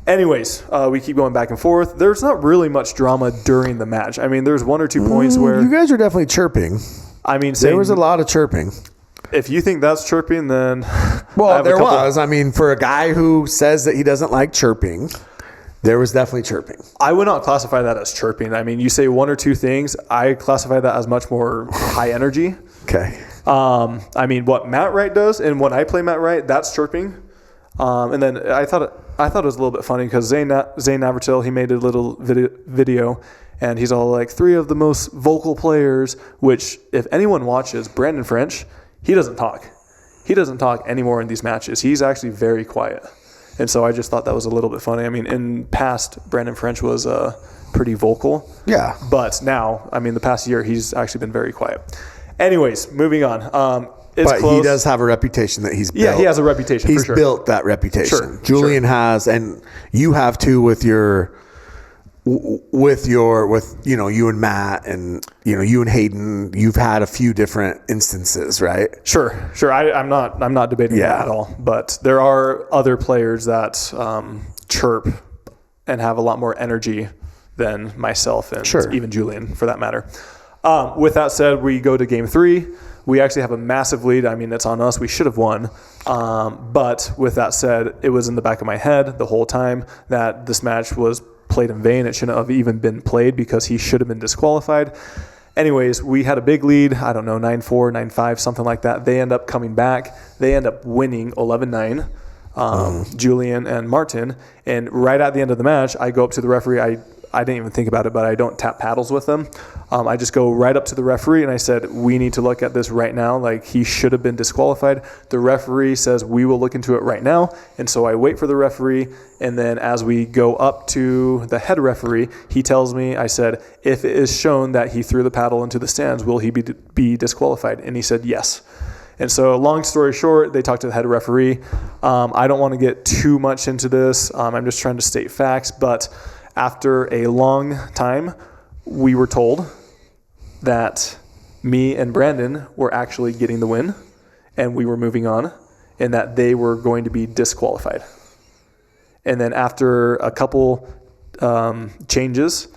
Anyways, we keep going back and forth. There's not really much drama during the match. I mean, there's one or two points where... You guys are definitely chirping. I mean, there was a lot of chirping. If you think that's chirping, then... Well, there was. I mean, for a guy who says that he doesn't like chirping... There was definitely chirping. I would not classify that as chirping. I mean, you say one or two things. I classify that as much more high energy. Okay. I mean, what Matt Wright does and when I play Matt Wright, that's chirping. And then I thought it was a little bit funny because Zane Navratil, he made a little video and he's all like 3 of the most vocal players, which if anyone watches Brandon French, he doesn't talk. He doesn't talk anymore in these matches. He's actually very quiet. And so I just thought that was a little bit funny. I mean, in past, Brandon French was pretty vocal. Yeah. But now, I mean, the past year, he's actually been very quiet. Anyways, moving on. It's but close. He does have a reputation that he's built. Yeah, he has a reputation, he's for sure. He's built that reputation. Sure. Julian has, and you have too with you and Matt and, you and Hayden, you've had a few different instances, right? Sure. I'm not debating that at all, but there are other players that chirp and have a lot more energy than myself and even Julian for that matter. With that said, we go to game 3. We actually have a massive lead. I mean, it's on us. We should have won. But with that said, it was in the back of my head the whole time that this match was played in vain. It shouldn't have even been played because he should have been disqualified. Anyways, we had a big lead. I don't know, 9-4, 9-5, something like that. They end up coming back. They end up winning 11-9, Julian and Martin. And right at the end of the match, I go up to the referee. I didn't even think about it, but I don't tap paddles with them. I just go right up to the referee and I said, we need to look at this right now. Like, he should have been disqualified. The referee says, we will look into it right now. And so I wait for the referee. And then as we go up to the head referee, he tells me, I said, if it is shown that he threw the paddle into the stands, will he be disqualified? And he said, yes. And so long story short, they talked to the head referee. I don't want to get too much into this. I'm just trying to state facts, but after a long time, we were told that me and Brandon were actually getting the win and we were moving on and that they were going to be disqualified. And then after a couple changes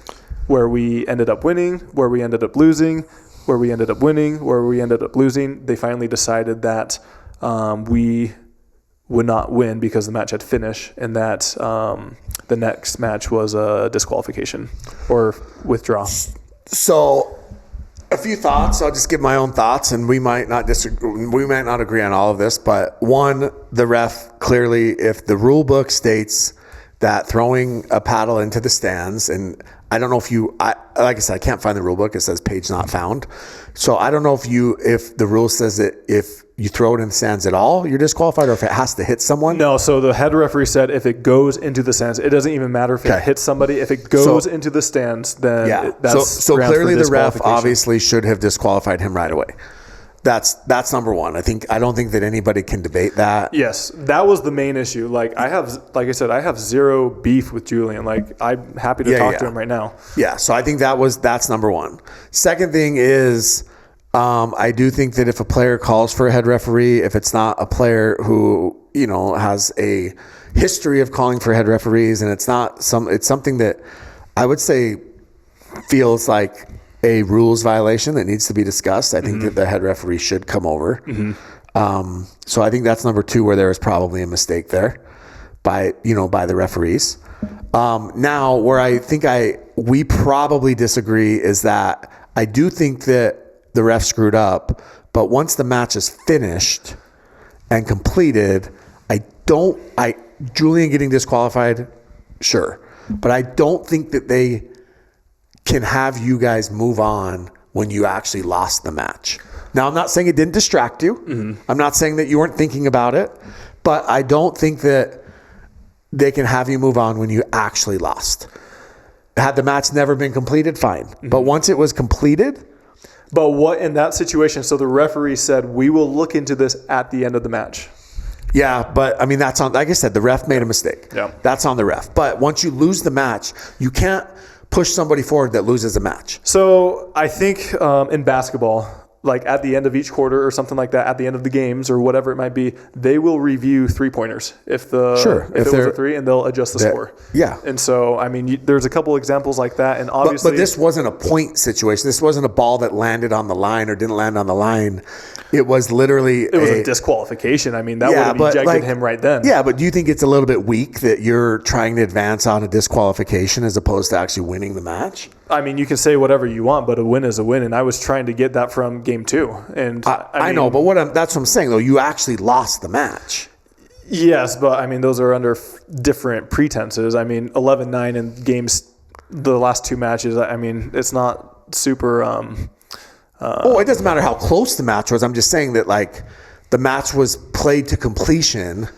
where we ended up winning, where we ended up losing, where we ended up winning, where we ended up losing, they finally decided that we would not win because the match had finished and that the next match was a disqualification or withdraw. So a few thoughts. I'll just give my own thoughts and we might not disagree. We might not agree on all of this, but one, the ref clearly, if the rule book states that throwing a paddle into the stands, and I don't know if like I said, I can't find the rule book. It says page not found. So I don't know if the rule says that if you throw it in the stands at all, you're disqualified, or if it has to hit someone. No, so the head referee said if it goes into the stands, it doesn't even matter if it hits somebody. If it goes into the stands, then that's so clearly the ref obviously should have disqualified him right away. That's number one. I don't think that anybody can debate that. Yes, that was the main issue. Like I said, I have zero beef with Julian. Like, I'm happy to talk to him right now. Yeah, so I think that's number one. Second thing is, I do think that if a player calls for a head referee, if it's not a player who has a history of calling for head referees, and it's something that I would say feels like a rules violation that needs to be discussed. I think that the head referee should come over. So I think that's number 2, where there was probably a mistake there by the referees. Now, where I think we probably disagree is that I do think that the ref screwed up, but once the match is finished and completed, Julian getting disqualified, sure, but I don't think that they can have you guys move on when you actually lost the match. Now, I'm not saying it didn't distract you. I'm not saying that you weren't thinking about it, but I don't think that they can have you move on when you actually lost. Had the match never been completed, fine. But once it was completed. But what in that situation? So the referee said, we will look into this at the end of the match. Yeah, but I mean, that's on, like I said, the ref made a mistake. Yeah. That's on the ref. But once you lose the match, you can't push somebody forward that loses a match. So I think in basketball, like at the end of each quarter or something like that, at the end of the games or whatever it might be, they will review 3-pointers if it was a 3, and they'll adjust the score. Yeah. And so, I mean, there's a couple examples like that, and obviously, but this wasn't a point situation. This wasn't a ball that landed on the line or didn't land on the line. It was literally a disqualification. I mean, that would have ejected him right then. Yeah, but do you think it's a little bit weak that you're trying to advance on a disqualification as opposed to actually winning the match? I mean, you can say whatever you want, but a win is a win, and I was trying to get that from game 2. And I know, but that's what I'm saying, though. You actually lost the match. Yes, but I mean, those are under different pretenses. I mean, 11-9 in games, the last 2 matches, I mean, it's not super... it doesn't matter how close the match was. I'm just saying that, like, the match was played to completion.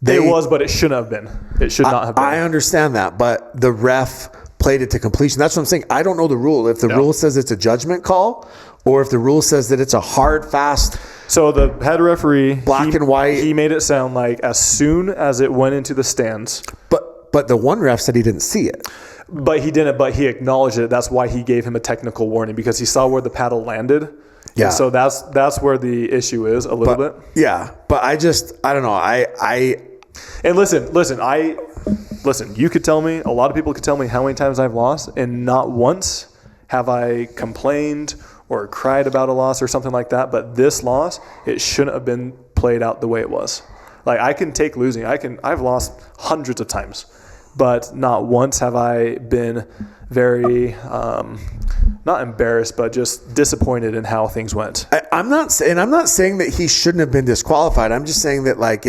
It was, but it shouldn't have been. It should not have been. I understand that, but the ref played it to completion. That's what I'm saying. I don't know the rule. If the rule says it's a judgment call, or if the rule says that it's a hard, fast... So the head referee... Black and white. He made it sound like as soon as it went into the stands... But the one ref said he didn't see it. But he didn't, but he acknowledged it. That's why he gave him a technical warning, because he saw where the paddle landed. Yeah. And so that's where the issue is a little bit. Yeah. But I don't know. And listen, you could tell me, a lot of people could tell me how many times I've lost, and not once have I complained or cried about a loss or something like that. But this loss, it shouldn't have been played out the way it was. Like, I can take losing. I've lost hundreds of times. But not once have I been very, not embarrassed, but just disappointed in how things went. I'm not saying that he shouldn't have been disqualified. I'm just saying that, like,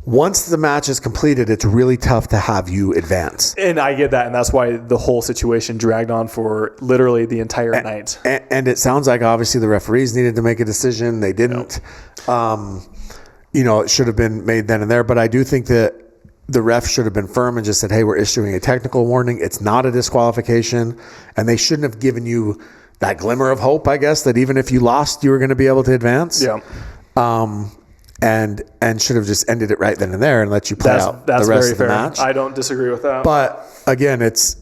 once the match is completed, it's really tough to have you advance. And I get that, and that's why the whole situation dragged on for literally the entire night. And it sounds like obviously the referees needed to make a decision. They didn't. It should have been made then and there. But I do think that the ref should have been firm and just said, hey, we're issuing a technical warning. It's not a disqualification. And they shouldn't have given you that glimmer of hope, I guess, that even if you lost, you were going to be able to advance. Yeah. And should have just ended it right then and there and let you play out the rest of the match. I don't disagree with that. But again, it's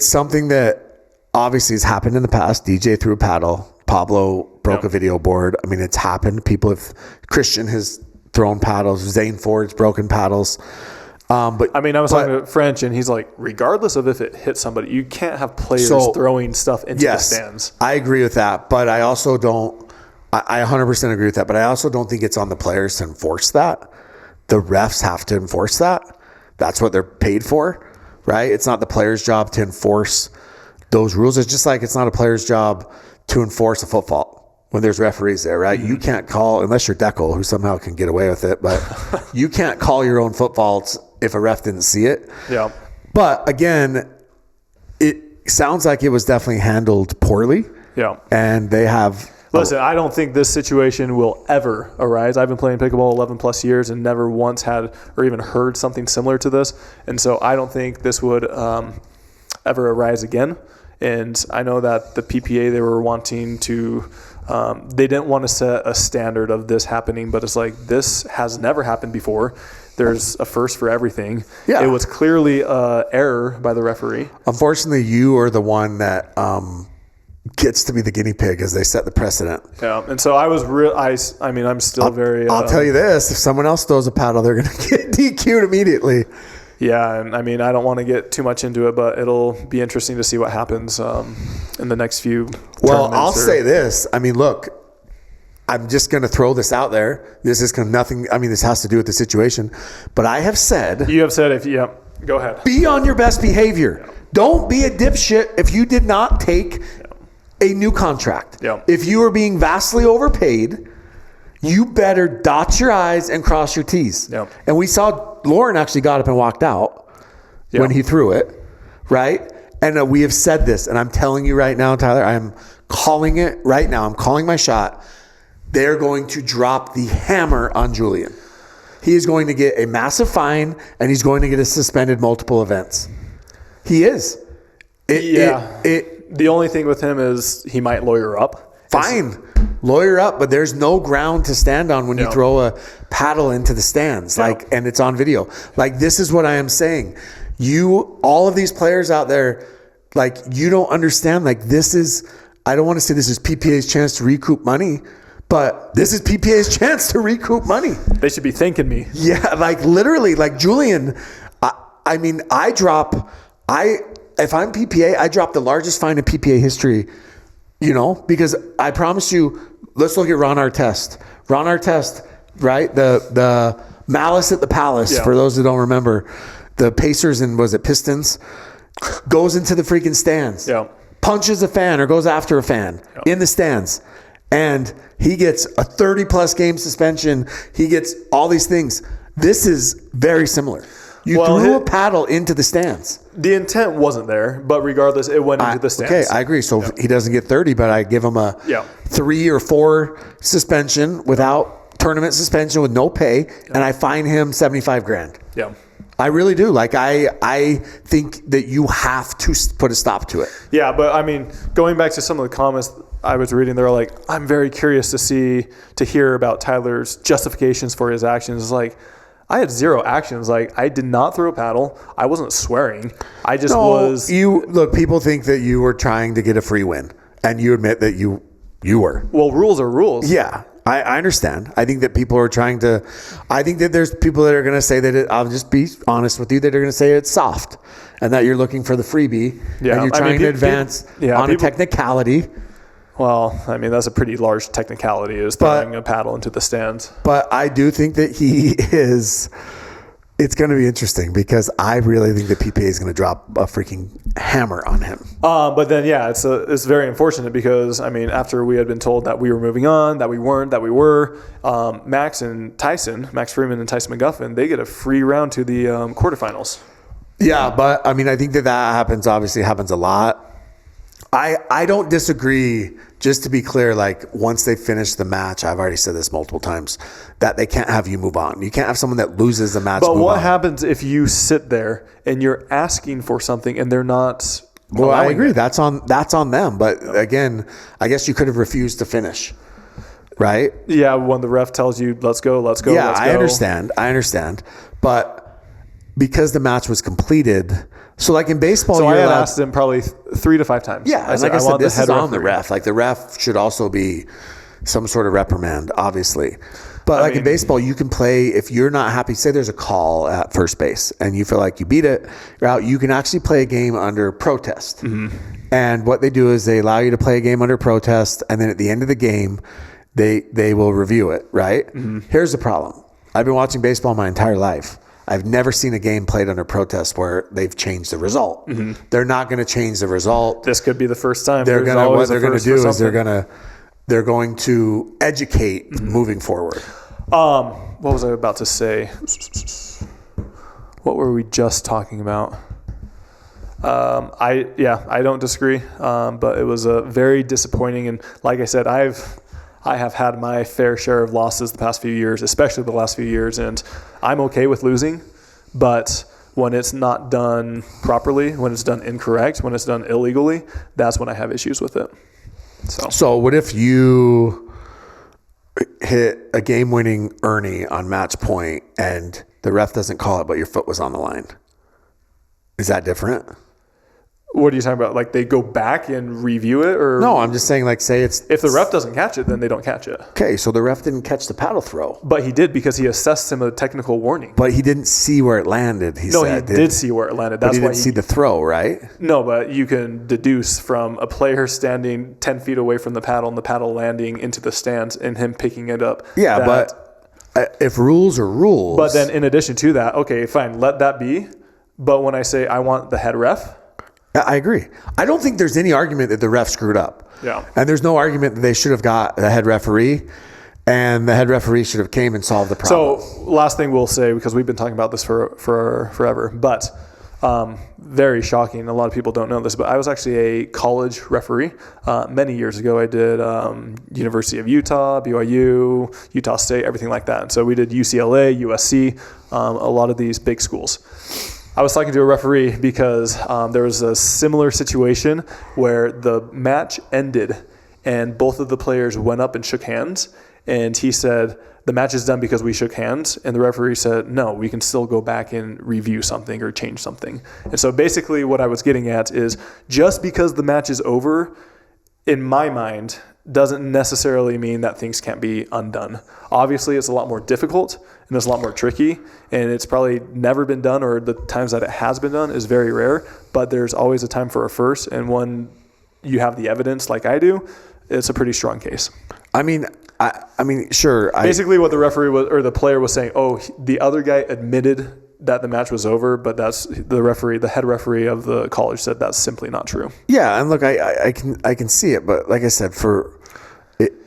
something that obviously has happened in the past. DJ threw a paddle. Pablo broke a video board. I mean, it's happened. Christian has thrown paddles. Zane Ford's broken paddles. But I mean, I was talking to French, and he's like, regardless of if it hits somebody, you can't have players throwing stuff into the stands. I agree with that, but I also don't. I 100% agree with that, but I also don't think it's on the players to enforce that. The refs have to enforce that. That's what they're paid for, right? It's not the player's job to enforce those rules. It's just like it's not a player's job to enforce a foot fault when there's referees there, right? Mm-hmm. You can't call, unless you're Deckel, who somehow can get away with it, but you can't call your own foot faults if a ref didn't see it. Yeah. But again, it sounds like it was definitely handled poorly. Yeah. And they have... Listen, I don't think this situation will ever arise. I've been playing pickleball 11 plus years and never once had or even heard something similar to this. And so I don't think this would ever arise again. And I know that the PPA, they were wanting to, they didn't want to set a standard of this happening, but it's like, this has never happened before. There's a first for everything. Yeah. It was clearly an error by the referee. Unfortunately, you are the one that gets to be the guinea pig as they set the precedent. Yeah, and so I was I mean, I'm still very... I'll tell you this, if someone else throws a paddle, they're going to get DQ'd immediately. Yeah, and I mean, I don't want to get too much into it, but it'll be interesting to see what happens in the next few Well, I'll say this. I mean, look, I'm just going to throw this out there. This is nothing... I mean, this has to do with the situation. But I have said... You have said go ahead. Be on your best behavior. Yeah. Don't be a dipshit if you did not take... a new contract. Yeah. If you are being vastly overpaid, you better dot your I's and cross your T's. Yeah. And we saw Lauren actually got up and walked out when he threw it, right? And we have said this, and I'm telling you right now, Tyler, I'm calling it right now. I'm calling my shot. They're going to drop the hammer on Julian. He is going to get a massive fine, and he's going to get suspended multiple events. He is. The only thing with him is he might lawyer up. Fine. Lawyer up, but there's no ground to stand on when you throw a paddle into the stands, and it's on video. Like, this is what I am saying. All of these players out there, like, you don't understand. Like, this is, I don't want to say this is PPA's chance to recoup money, but this is PPA's chance to recoup money. They should be thanking me. Yeah, like, literally, like, Julian, if I'm PPA, I drop the largest fine in PPA history, because I promise you, let's look at Ron Artest. Ron Artest, right? The Malice at the Palace, for those that don't remember, the Pacers and was it Pistons, goes into the freaking stands, punches a fan or goes after a fan in the stands. And he gets a 30-plus game suspension. He gets all these things. This is very similar. You threw a paddle into the stands. The intent wasn't there, but regardless, it went into the stands. Okay, I agree. So he doesn't get 30, but I give him a 3 or 4 suspension without tournament suspension with no pay, and I fine him $75,000. Yeah. I really do. Like, I think that you have to put a stop to it. Yeah, but I mean, going back to some of the comments I was reading, they're like, I'm very curious to hear about Tyler's justifications for his actions. It's like, I had 0 actions. Like, I did not throw a paddle. I wasn't swearing. I just was. Look, people think that you were trying to get a free win, and you admit that you were. Well, rules are rules. Yeah, I understand. I think that people are trying to. I think that there's people that are going to say that I'll just be honest with you. That are going to say it's soft, and that you're looking for the freebie, and you're trying to advance on a technicality. Well, I mean, that's a pretty large technicality, is throwing a paddle into the stands. But I do think that it's going to be interesting, because I really think that PPA is going to drop a freaking hammer on him. But then, it's very unfortunate, because, I mean, after we had been told that we were moving on, that we weren't, that we were, Max Freeman and Tyson McGuffin, they get a free round to the quarterfinals. Yeah, but, I mean, I think that obviously happens a lot. I don't disagree, just to be clear, like, once they finish the match, I've already said this multiple times, that they can't have you move on. You can't have someone that loses the match. But what happens if you sit there and you're asking for something and they're not? Well, I agree. That's on them. But again, I guess you could have refused to finish, right? Yeah, when the ref tells you, let's go. Yeah, let's go. I understand. But because the match was completed, so like in baseball, I had asked them probably 3 to 5 times. Yeah, like I said, this is on the ref. Like, the ref should also be some sort of reprimand, obviously. But in baseball, you can play, if you're not happy, say there's a call at first base and you feel like you beat it, you're out, you can actually play a game under protest. Mm-hmm. And what they do is they allow you to play a game under protest, and then at the end of the game, they will review it, right? Mm-hmm. Here's the problem. I've been watching baseball my entire life. I've never seen a game played under protest where they've changed the result. Mm-hmm. They're not going to change the result. This could be the first time. What they're going to do is they're going to educate moving forward. What was I about to say? What were we just talking about? I don't disagree. But it was a very disappointing, and like I said, I have had my fair share of losses the past few years, especially the last few years, and I'm okay with losing, but when it's not done properly, when it's done incorrect, when it's done illegally, that's when I have issues with it. So what if you hit a game-winning Ernie on match point and the ref doesn't call it, but your foot was on the line? Is that different? What are you talking about? Like, they go back and review it, or no? I'm just saying, like, say it's if the ref doesn't catch it, then they don't catch it. Okay, so the ref didn't catch the paddle throw, but he did, because he assessed him a technical warning. But he didn't see where it landed. He did see where it landed. That's why he didn't see the throw, right? No, but you can deduce from a player standing 10 feet away from the paddle and the paddle landing into the stands and him picking it up. Yeah, but if rules are rules. But then in addition to that, okay, fine, let that be. But when I say I want the head ref, I agree. I don't think there's any argument that the ref screwed up. Yeah. And there's no argument that they should have got the head referee, and the head referee should have came and solved the problem. So last thing we'll say, because we've been talking about this for forever, but Very shocking. A lot of people don't know this, but I was actually a college referee many years ago. I did University of Utah, BYU, Utah State, everything like that. And so we did UCLA, USC, a lot of these big schools. I was talking to a referee because there was a similar situation where the match ended and both of the players went up and shook hands. And he said, the match is done because we shook hands. And the referee said, no, we can still go back and review something or change something. And so basically what I was getting at is just because the match is over, in my mind, doesn't necessarily mean that things can't be undone. Obviously, it's a lot more difficult and it's a lot more tricky, and it's probably never been done, or the times that it has been done is very rare, but there's always a time for a first, and when you have the evidence like I do, it's a pretty strong case. I mean, sure. Basically, what the referee was, or the player was saying, the other guy admitted that the match was over, but that's the head referee of the college said that's simply not true. Yeah, and look, I can see it, but like I said,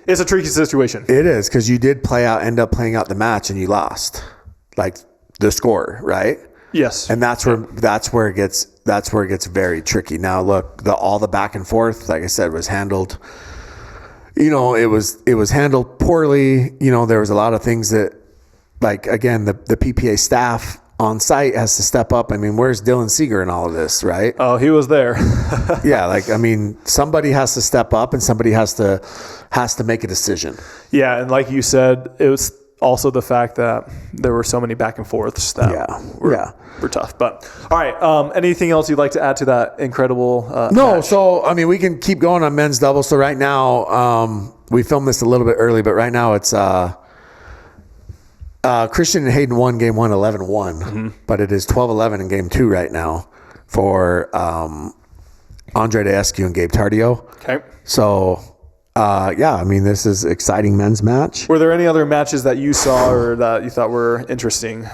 it's a tricky situation. It is, because you did end up playing out the match and you lost, like the score, right? Yes. And that's where it gets very tricky. Now, look, all the back and forth, like I said, was handled. It was handled poorly. There was a lot of things that, like, again, the PPA staff on site has to step up. I mean, where's Dylan Seeger in all of this, right? Oh, he was there. Yeah, somebody has to step up and somebody has to make a decision. Yeah, and like you said, it was also the fact that there were so many back and forths that were tough. But all right, anything else you'd like to add to that incredible match? So we can keep going on men's doubles. So right now, we filmed this a little bit early, but right now it's Christian and Hayden won game 1 11-1, but it is 12-11 in game 2 right now for Andre Deescu and Gabe Tardio. Okay. So this is exciting men's match. Were there any other matches that you saw or that you thought were interesting?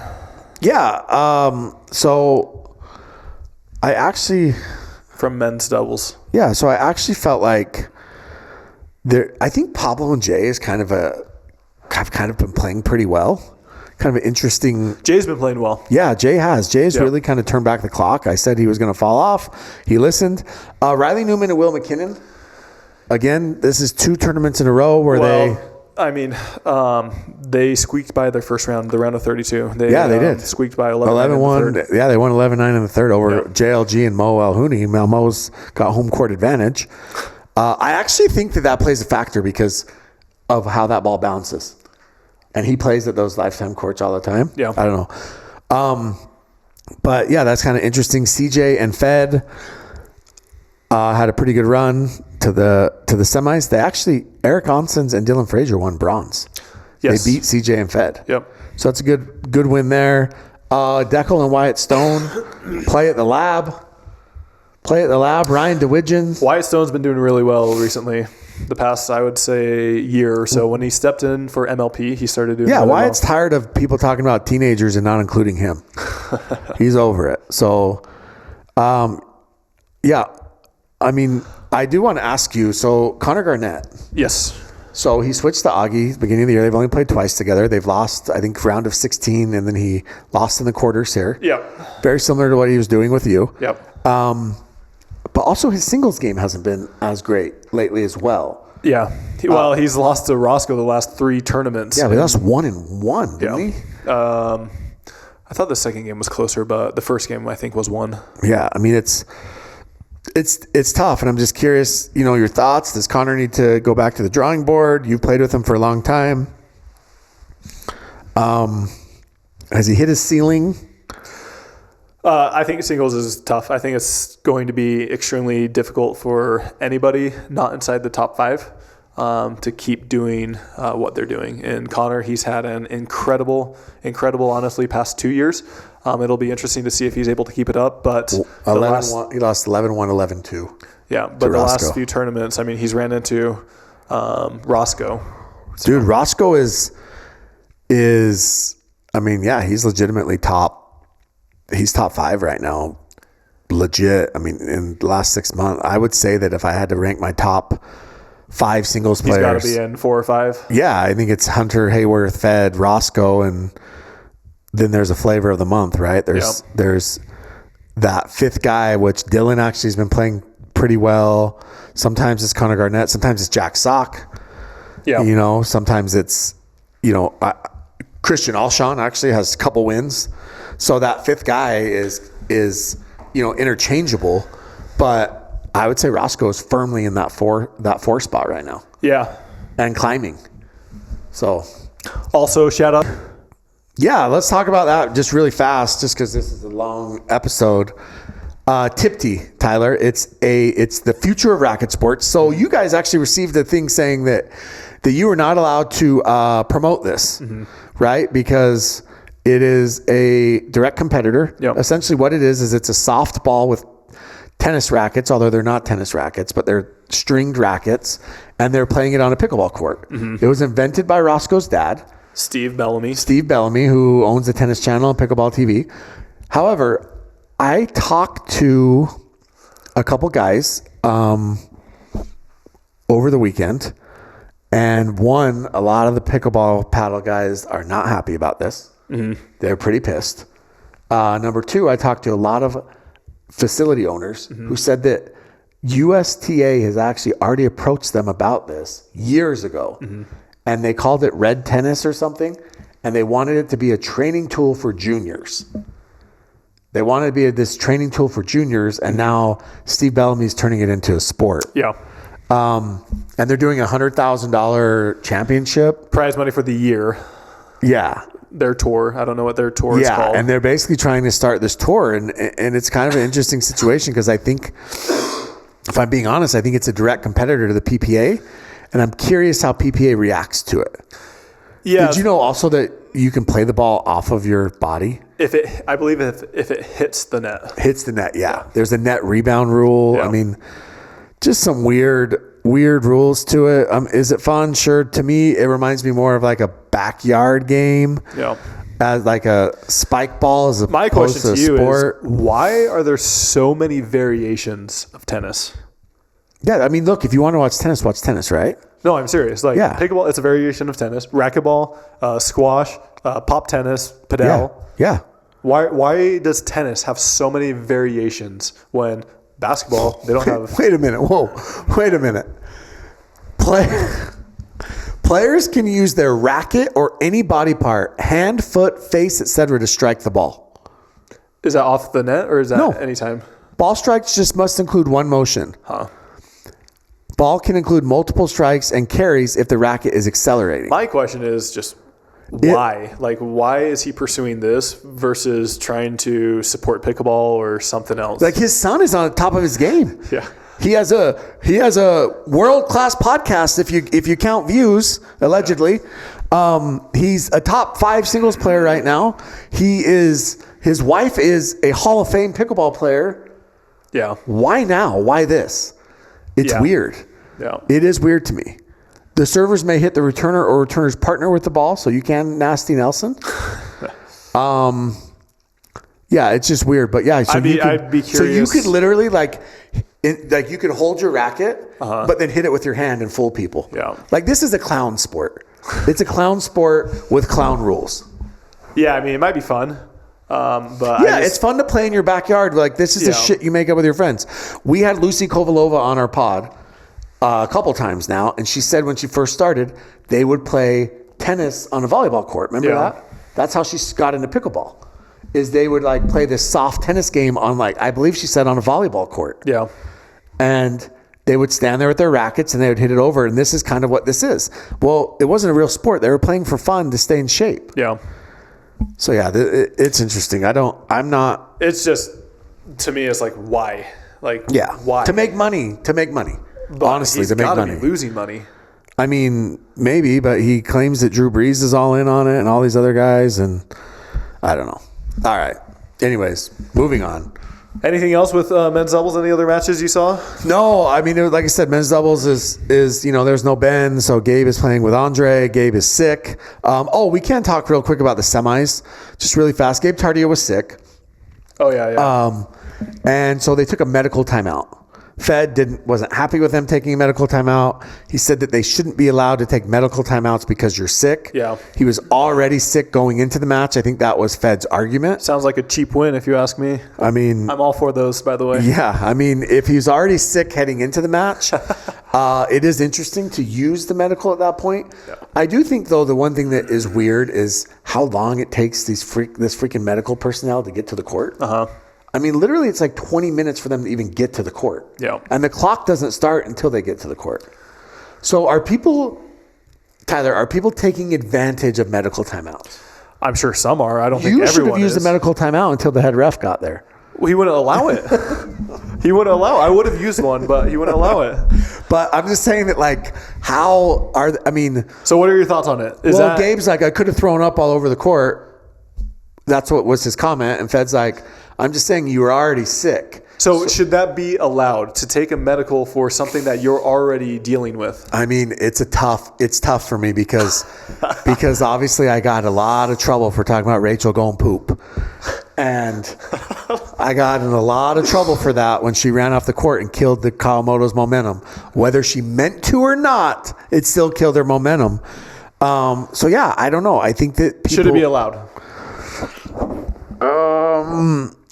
Yeah. So I actually, from men's doubles. Yeah. So I actually felt like I think Pablo and Jay have kind of been playing pretty well. Kind of an interesting. Jay's been playing well. Yeah, Jay has. Jay's really kind of turned back the clock. I said he was going to fall off. He listened. Riley Newman and Will McKinnon. Again, this is 2 tournaments in a row where they squeaked by their first round, the round of 32. They did. Squeaked by 11-1. Yeah, they won 11-9 in the third over JLG and Mo Elhouni. Now, Mo's got home court advantage. I actually think that plays a factor because of how that ball bounces. And he plays at those Lifetime courts all the time. Yeah. I don't know. But, yeah, that's kind of interesting. CJ and Fed had a pretty good run to the semis. They actually, Eric Onsens and Dylan Frazier won bronze. Yes. They beat CJ and Fed. Yep. So that's a good win there. Deckel and Wyatt Stone play at the lab. Ryan DeWidgeon. Wyatt Stone's been doing really well recently. The past, I would say, year or so. When he stepped in for MLP, he started doing really Wyatt's tired of people talking about teenagers and not including him. He's over it. So, I do want to ask you, so Connor Garnett. Yes. So he switched to Augie beginning of the year. They've only played twice together. They've lost, I think, round of 16, and then he lost in the quarters here. Yep. Very similar to what he was doing with you. Yep. But also his singles game hasn't been as great lately as well. Yeah. He's lost to Roscoe the last 3 tournaments. Yeah, but that's 1-1, didn't he? I thought the second game was closer, but the first game I think was 1. Yeah, I mean it's tough, and I'm just curious, your thoughts. Does Connor need to go back to the drawing board? You've played with him for a long time. Has he hit his ceiling? I think singles is tough. I think it's going to be extremely difficult for anybody not inside the top 5 to keep doing what they're doing. And Connor, he's had an incredible, honestly, past 2 years. It'll be interesting to see if he's able to keep it up. But he lost 11-1, 11-2. Yeah, but the last few tournaments, he's ran into Roscoe. Dude, Roscoe is he's legitimately top. He's top 5 right now. Legit. In the last 6 months, I would say that if I had to rank my top 5 singles players, he's got to be in 4 or 5. Yeah, I think it's Hunter, Hayworth, Fed, Roscoe, and then there's a flavor of the month, right? There's that fifth guy, which Dylan actually has been playing pretty well. Sometimes it's Connor Garnett. Sometimes it's Jack Sock. Yeah. Sometimes it's, Christian Alshon actually has a couple wins. So that fifth guy is interchangeable. But I would say Roscoe is firmly in that four spot right now. Yeah. And climbing. So also shout out. Yeah, let's talk about that just really fast, just because this is a long episode. Typti, Tyler, it's the future of racket sports. So you guys actually received a thing saying that you are not allowed to promote this, right? Because it is a direct competitor. Yep. Essentially what it is it's a soft ball with tennis rackets, although they're not tennis rackets, but they're stringed rackets, and they're playing it on a pickleball court. It was invented by Roscoe's dad, Steve Bellamy, who owns the tennis channel on Pickleball TV. However, I talked to a couple guys over the weekend, and a lot of the pickleball paddle guys are not happy about this. They're pretty pissed. Number two, I talked to a lot of facility owners who said that USTA has actually already approached them about this years ago, and they called it red tennis or something, and they wanted it to be a training tool for juniors. They wanted to be this training tool for juniors, and now Steve Bellamy's turning it into a sport. Yeah. And they're doing a $100,000 championship. Prize money for the year. Yeah. Their tour. I don't know what their tour is called. Yeah, and they're basically trying to start this tour, and it's kind of an interesting situation because I think, if I'm being honest, I think it's a direct competitor to the PPA, and I'm curious how PPA reacts to it. Yeah. Did you know also that you can play the ball off of your body? I believe if it hits the net. Hits the net, yeah. There's a net rebound rule. Yeah. I mean, just some weird rules to it. Is it fun? Sure. To me, it reminds me more of like a backyard game. Yeah. As like a spike ball as My opposed question to to you sport. is, why are there so many variations of tennis? Yeah, I mean, look, if you want to watch tennis, right? No, I'm serious. Like pickleball, it's a variation of tennis. Racquetball, squash, pop tennis, padel. Yeah. Why does tennis have so many variations when basketball, they don't have... Wait a minute. Whoa. Wait a minute. Players can use their racket or any body part, hand, foot, face, etc. to strike the ball. Is that off the net or is that anytime? Ball strikes just must include one motion. Ball can include multiple strikes and carries if the racket is accelerating. My question is just why? Why is he pursuing this versus trying to support pickleball or something else? Like his son is on the top of his game. Yeah. He has a world-class podcast if you count views, allegedly. He's a top 5 singles player right now. His wife is a Hall of Fame pickleball player. Yeah. Why now? Why this? It's weird. Yeah. It is weird to me. The servers may hit the returner or returner's partner with the ball, so you can nasty Nelson. Yeah, it's just weird. But yeah, so I'd be curious. So you could literally you could hold your racket, but then hit it with your hand and fool people. Yeah. Like this is a clown sport. It's a clown sport with clown rules. Yeah, I mean, it might be fun. But it's fun to play in your backyard. Like this is the shit you make up with your friends. We had Lucy Kovalova on our pod a couple times now, and she said when she first started, they would play tennis on a volleyball court. Remember that? That's how she got into pickleball. Is they would play this soft tennis game on I believe she said on a volleyball court. Yeah. And they would stand there with their rackets and they would hit it over. And this is kind of what this is. Well, it wasn't a real sport. They were playing for fun to stay in shape. Yeah. So yeah, it's interesting. It's just, to me, it's why? Why? To make money. But honestly, to make money. Be losing money. I mean, maybe, but he claims that Drew Brees is all in on it and all these other guys, and I don't know. All right. Anyways, moving on. Anything else with men's doubles? Any other matches you saw? No, I mean, like I said, men's doubles is there's no Ben, so Gabe is playing with Andre. Gabe is sick. We can talk real quick about the semis, just really fast. Gabe Tardia was sick. Oh yeah. And so they took a medical timeout. Fed wasn't happy with them taking a medical timeout. He said that they shouldn't be allowed to take medical timeouts because you're sick. Yeah. He was already sick going into the match. I think that was Fed's argument. Sounds like a cheap win if you ask me. I mean, I'm all for those, by the way. Yeah. I mean, if he's already sick heading into the match, it is interesting to use the medical at that point. Yeah. I do think, though, the one thing that is weird is how long it takes this freaking medical personnel to get to the court. Uh-huh. I mean, literally, it's like 20 minutes for them to even get to the court. Yeah. And the clock doesn't start until they get to the court. So Tyler, are people taking advantage of medical timeouts? I'm sure some are. I don't think everyone is. You should have used the medical timeout until the head ref got there. Well, he wouldn't allow it. He wouldn't allow it. I would have used one, but he wouldn't allow it. But I'm just saying that, like, so what are your thoughts on it? Gabe's like, I could have thrown up all over the court. That's what was his comment. And Fed's like, I'm just saying you were already sick. So should that be allowed to take a medical for something that you're already dealing with? I mean, it's tough for me because obviously I got a lot of trouble for talking about Rachel going poop. And I got in a lot of trouble for that when she ran off the court and killed the Kawamoto's momentum. Whether she meant to or not, it still killed their momentum. So yeah, I don't know. I think that should it be allowed?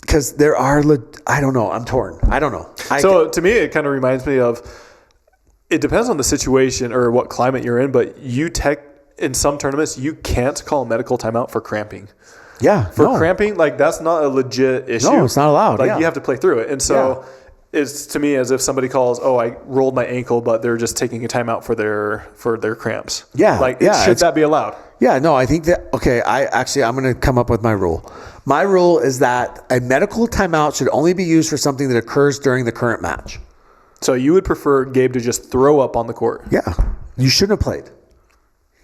Because there are, I don't know. I'm torn. I don't know. To me, it kind of reminds me of, it depends on the situation or what climate you're in, but in some tournaments, you can't call a medical timeout for cramping. Yeah. Cramping, like that's not a legit issue. No, it's not allowed. Like you have to play through it. And so it's to me as if somebody calls, I rolled my ankle, but they're just taking a timeout for their cramps. Yeah. Should that be allowed? Yeah, no, I think that, I'm going to come up with my rule. My rule is that a medical timeout should only be used for something that occurs during the current match. So you would prefer Gabe to just throw up on the court? Yeah. You shouldn't have played.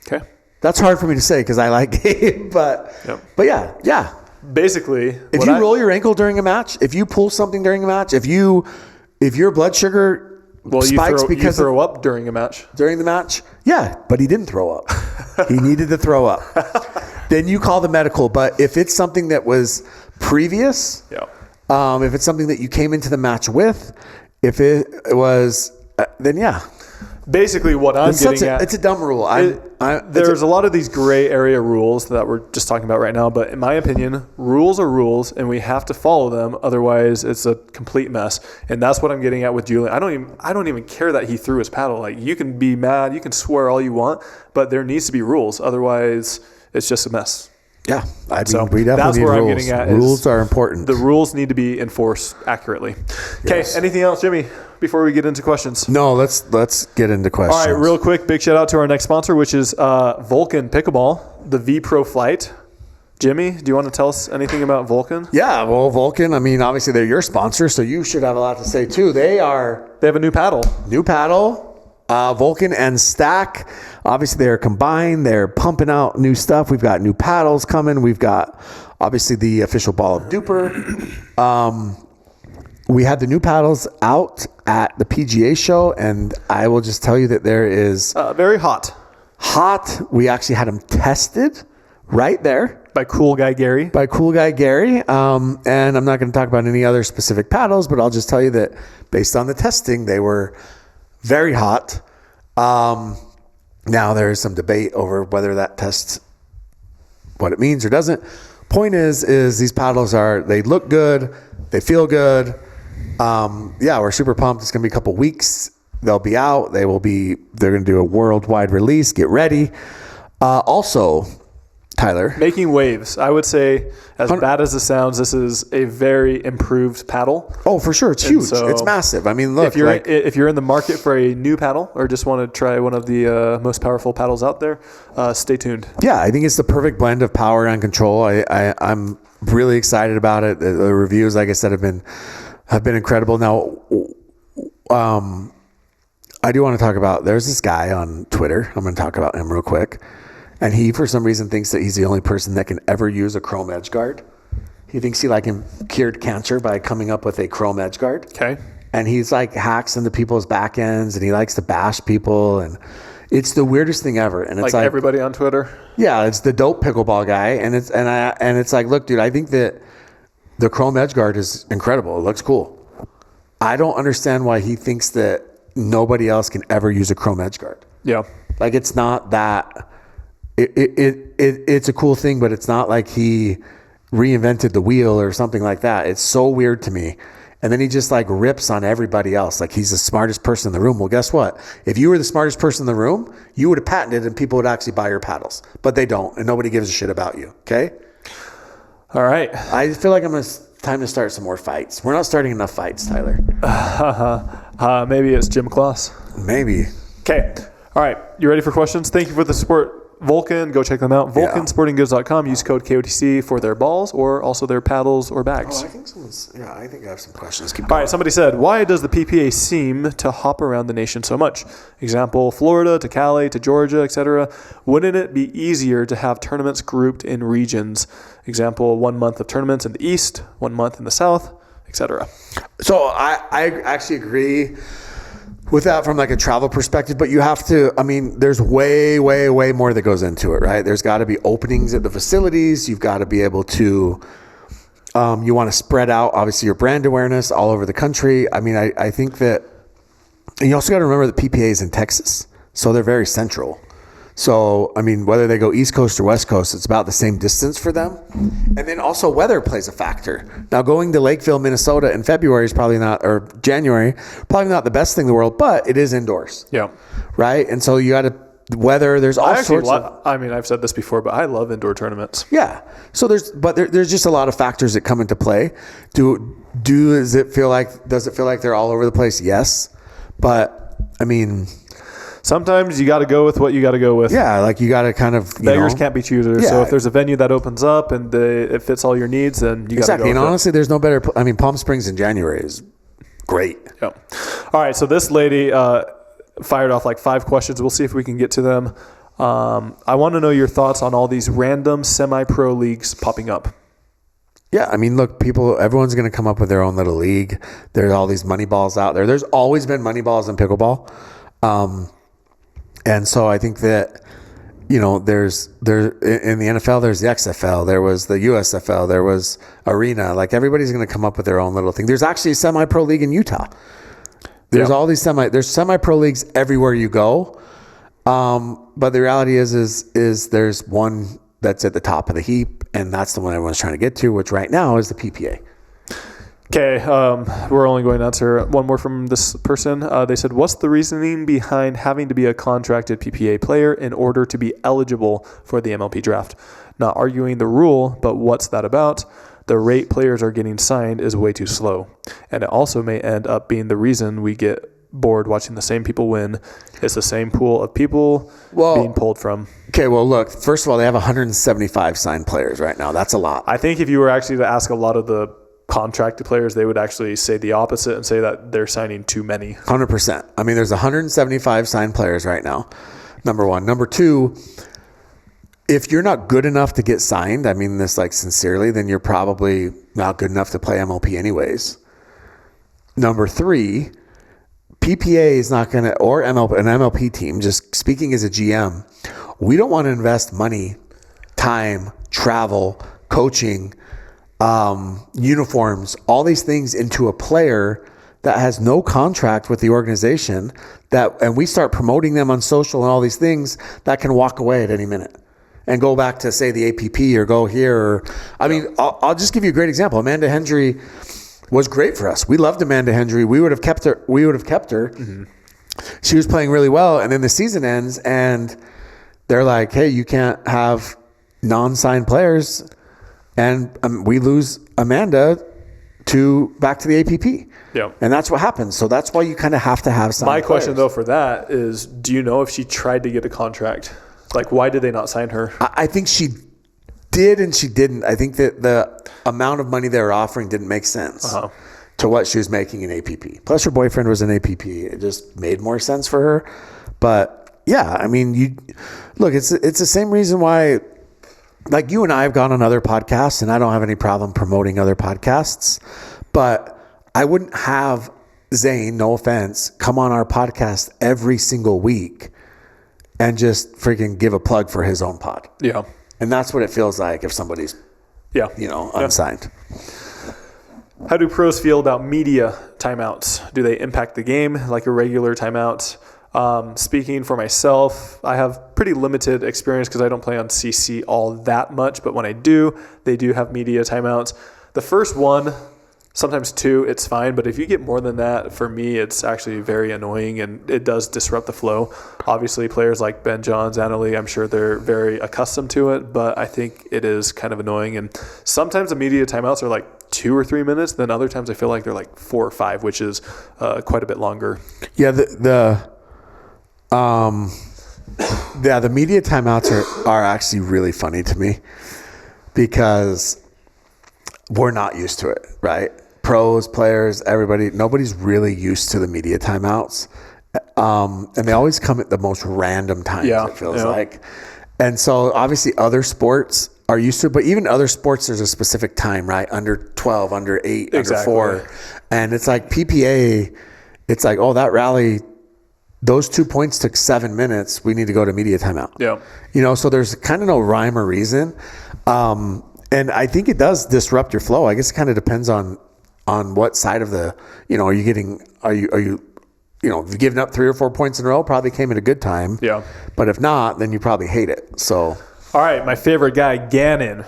Okay. That's hard for me to say because I like Gabe, but yeah. Basically, if you roll your ankle during a match, if you pull something during a match, if your blood sugar spikes because you throw up during a match. During the match? Yeah, but he didn't throw up. He needed to throw up. Then you call the medical. But if it's something that was previous, if it's something that you came into the match with, if it was, then yeah. Basically, what I'm getting at... It's a dumb rule. There's a lot of these gray area rules that we're just talking about right now, but in my opinion, rules are rules, and we have to follow them. Otherwise, it's a complete mess. And that's what I'm getting at with Julian. I don't even care that he threw his paddle. Like, you can be mad, you can swear all you want, but there needs to be rules. Otherwise, it's just a mess. Yeah, we definitely that's need where rules. I'm getting at. Rules are important. The rules need to be enforced accurately. Okay, anything else, Jimmy, before we get into questions? No, let's get into questions. All right, real quick, big shout out to our next sponsor, which is Vulcan Picleball, the V Pro Flight. Jimmy, do you want to tell us anything about Vulcan? Yeah, well, Vulcan, I mean, obviously they're your sponsor, so you should have a lot to say too. They have a new paddle. Vulcan and Stack, obviously they're combined. They're pumping out new stuff. We've got new paddles coming. We've got obviously the official ball of Duper. We had the new paddles out at the PGA show, and I will just tell you that there is very hot. We actually had them tested right there by Cool Guy Gary. And I'm not going to talk about any other specific paddles, but I'll just tell you that based on the testing, they were very hot. Now there is some debate over whether that tests what it means or doesn't. Point is these paddles they look good. They feel good. We're super pumped. It's going to be a couple weeks. They'll be out. They're going to do a worldwide release. Get ready. Also, Tyler. Making waves. I would say, as bad as it sounds, this is a very improved paddle. Oh, for sure. It's huge. So it's massive. I mean, look. If you're in the market for a new paddle or just want to try one of the most powerful paddles out there, stay tuned. Yeah, I think it's the perfect blend of power and control. I'm really excited about it. The reviews, like I said, have been incredible. Now, I do want to talk about, there's this guy on Twitter. I'm going to talk about him real quick. And he, for some reason, thinks that he's the only person that can ever use a chrome edge guard. He thinks he cured cancer by coming up with a chrome edge guard. Okay. And he's hacks into people's back ends, and he likes to bash people, and it's the weirdest thing ever. And it's everybody on Twitter. Yeah, it's the dope pickleball guy, and it's like, look, dude, I think that the chrome edge guard is incredible. It looks cool. I don't understand why he thinks that nobody else can ever use a chrome edge guard. Yeah. Like, it's not that it's a cool thing, but it's not like he reinvented the wheel or something like that. It's so weird to me. And then he just like rips on everybody else. Like, he's the smartest person in the room. Well, guess what? If you were the smartest person in the room, you would have patented and people would actually buy your paddles, but they don't. And nobody gives a shit about you. Okay. All right. I feel like time to start some more fights. We're not starting enough fights, Tyler. Maybe it's gym class. Maybe. Okay. All right. You ready for questions? Thank you for the support, Vulcan. Go check them out. VulcanSportingGoods.com. Use code KOTC for their balls or also their paddles or bags. I think I have some questions. Keep All going. right. Somebody said, why does the PPA seem to hop around the nation so much? Example, Florida to Cali to Georgia, etc. Wouldn't it be easier to have tournaments grouped in regions? Example, 1 month of tournaments in the East, 1 month in the South, etc. So I actually agree with that from like a travel perspective, but you have to, I mean, there's way, way, way more that goes into it, right? There's got to be openings at the facilities. You've got to be able to, you want to spread out, obviously, your brand awareness all over the country. I mean, I think that, and you also got to remember that PPA is in Texas, so they're very central. So, I mean, whether they go East Coast or West Coast, it's about the same distance for them. And then also weather plays a factor. Now, going to Lakeville, Minnesota in February is probably not, or January, probably not the best thing in the world, but it is indoors. Yeah. Right? And so you got to, weather, there's all sorts of. I mean, I've said this before, but I love indoor tournaments. Yeah. So there's just a lot of factors that come into play. Does it feel like they're all over the place? Yes. But, I mean, sometimes you got to go with what you got to go with. Yeah, like you got to kind of beggars can't be choosers. Yeah. So if there's a venue that opens up and it fits all your needs, then you got to go. Exactly. And with honestly, there's no better. I mean, Palm Springs in January is great. Yeah. All right. So this lady fired off like 5 questions. We'll see if we can get to them. I want to know your thoughts on all these random semi-pro leagues popping up. Yeah, I mean, look, everyone's going to come up with their own little league. There's all these money balls out there. There's always been money balls in pickleball. And so I think that, there's in the NFL, there's the XFL, there was the USFL, there was Arena. Like, everybody's going to come up with their own little thing. There's actually a semi-pro league in Utah. There's all these there's semi-pro leagues everywhere you go. But the reality is there's one that's at the top of the heap, and that's the one everyone's trying to get to, which right now is the PPA. Okay, we're only going to answer one more from this person. They said, what's the reasoning behind having to be a contracted PPA player in order to be eligible for the MLP draft? Not arguing the rule, but what's that about? The rate players are getting signed is way too slow. And it also may end up being the reason we get bored watching the same people win. It's the same pool of people being pulled from. Okay, well, look, first of all, they have 175 signed players right now. That's a lot. I think if you were actually to ask a lot of the contracted players, they would actually say the opposite and say that they're signing too many. 100%. I mean, there's 175 signed players right now, number one. Number two, if you're not good enough to get signed, I mean this like sincerely, then you're probably not good enough to play MLP anyways. Number three, PPA is not going to, or an MLP team, just speaking as a GM, we don't want to invest money, time, travel, coaching, uniforms, all these things into a player that has no contract with the organization, and we start promoting them on social and all these things that can walk away at any minute and go back to, say, the APP or go here. I'll just give you a great example. Amanda Hendry was great for us. We loved Amanda Hendry. We would have kept her. Mm-hmm. She was playing really well, and then the season ends, and they're like, "Hey, you can't have non-signed players." And we lose Amanda back to the APP. Yeah. And that's what happens. So that's why you kind of have to have some. My question, though, for that is, do you know if she tried to get a contract? Like, why did they not sign her? I think she did and she didn't. I think that the amount of money they were offering didn't make sense to what she was making in APP. Plus, her boyfriend was in APP. It just made more sense for her. But, yeah, I mean, look, it's the same reason why. Like, you and I have gone on other podcasts, and I don't have any problem promoting other podcasts, but I wouldn't have Zane, no offense, come on our podcast every single week and just freaking give a plug for his own pod. Yeah. And that's what it feels like if somebody's, unsigned. How do pros feel about media timeouts? Do they impact the game like a regular timeout? Speaking for myself, I have pretty limited experience because I don't play on CC all that much. But when I do, they do have media timeouts. The first one, sometimes two, it's fine. But if you get more than that, for me, it's actually very annoying and it does disrupt the flow. Obviously, players like Ben Johns, Annalie, I'm sure they're very accustomed to it. But I think it is kind of annoying. And sometimes the media timeouts are like 2 or 3 minutes. Then other times I feel like they're like 4 or 5, which is quite a bit longer. Yeah, the media timeouts are actually really funny to me because we're not used to it, right? Pros, players, everybody, nobody's really used to the media timeouts. And they always come at the most random times, it feels like. And so obviously other sports are used to it, but even other sports, there's a specific time, right? Under 12, under 8, under 4. And it's like PPA, it's like, oh, that rally, those 2 points took 7 minutes. We need to go to media timeout. Yeah. You know, so there's kind of no rhyme or reason. And I think it does disrupt your flow. I guess it kind of depends on what side of the, you know, if you've given up 3 or 4 points in a row, probably came at a good time. Yeah. But if not, then you probably hate it. So. All right. My favorite guy, Gannon,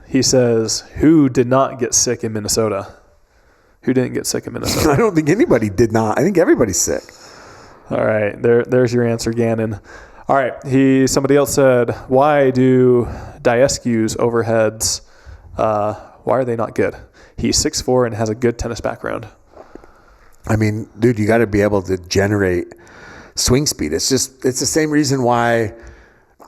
he says, who did not get sick in Minnesota? Who didn't get sick in Minnesota? I don't think anybody did not. I think everybody's sick. All right, there's your answer, Gannon. All right, somebody else said, why do Diescu's overheads, why are they not good? He's 6'4" and has a good tennis background. I mean, dude, you got to be able to generate swing speed. It's the same reason why,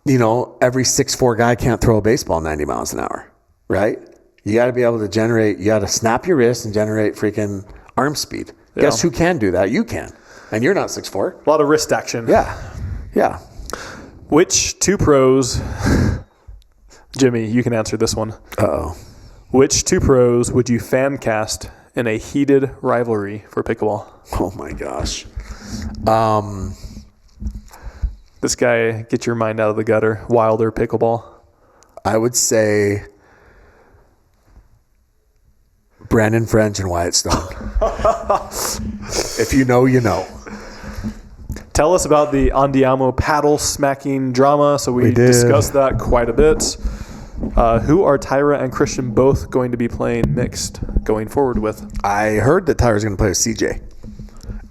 you know, every 6'4" guy can't throw a baseball 90 miles an hour, right? You got to be able to you got to snap your wrist and generate freaking arm speed. Yeah. Guess who can do that? You can. And you're not 6'4". A lot of wrist action. Yeah. Which 2 pros, Jimmy, you can answer this one. Uh-oh. Which 2 pros would you fan cast in a heated rivalry for pickleball? Oh my gosh. This guy, get your mind out of the gutter. Wilder Pickleball. I would say Brandon French and Wyatt Stone. If you know, you know. Tell us about the Andiamo paddle smacking drama. So we discussed that quite a bit. Who are Tyra and Christian both going to be playing mixed going forward with? I heard that Tyra's going to play with CJ.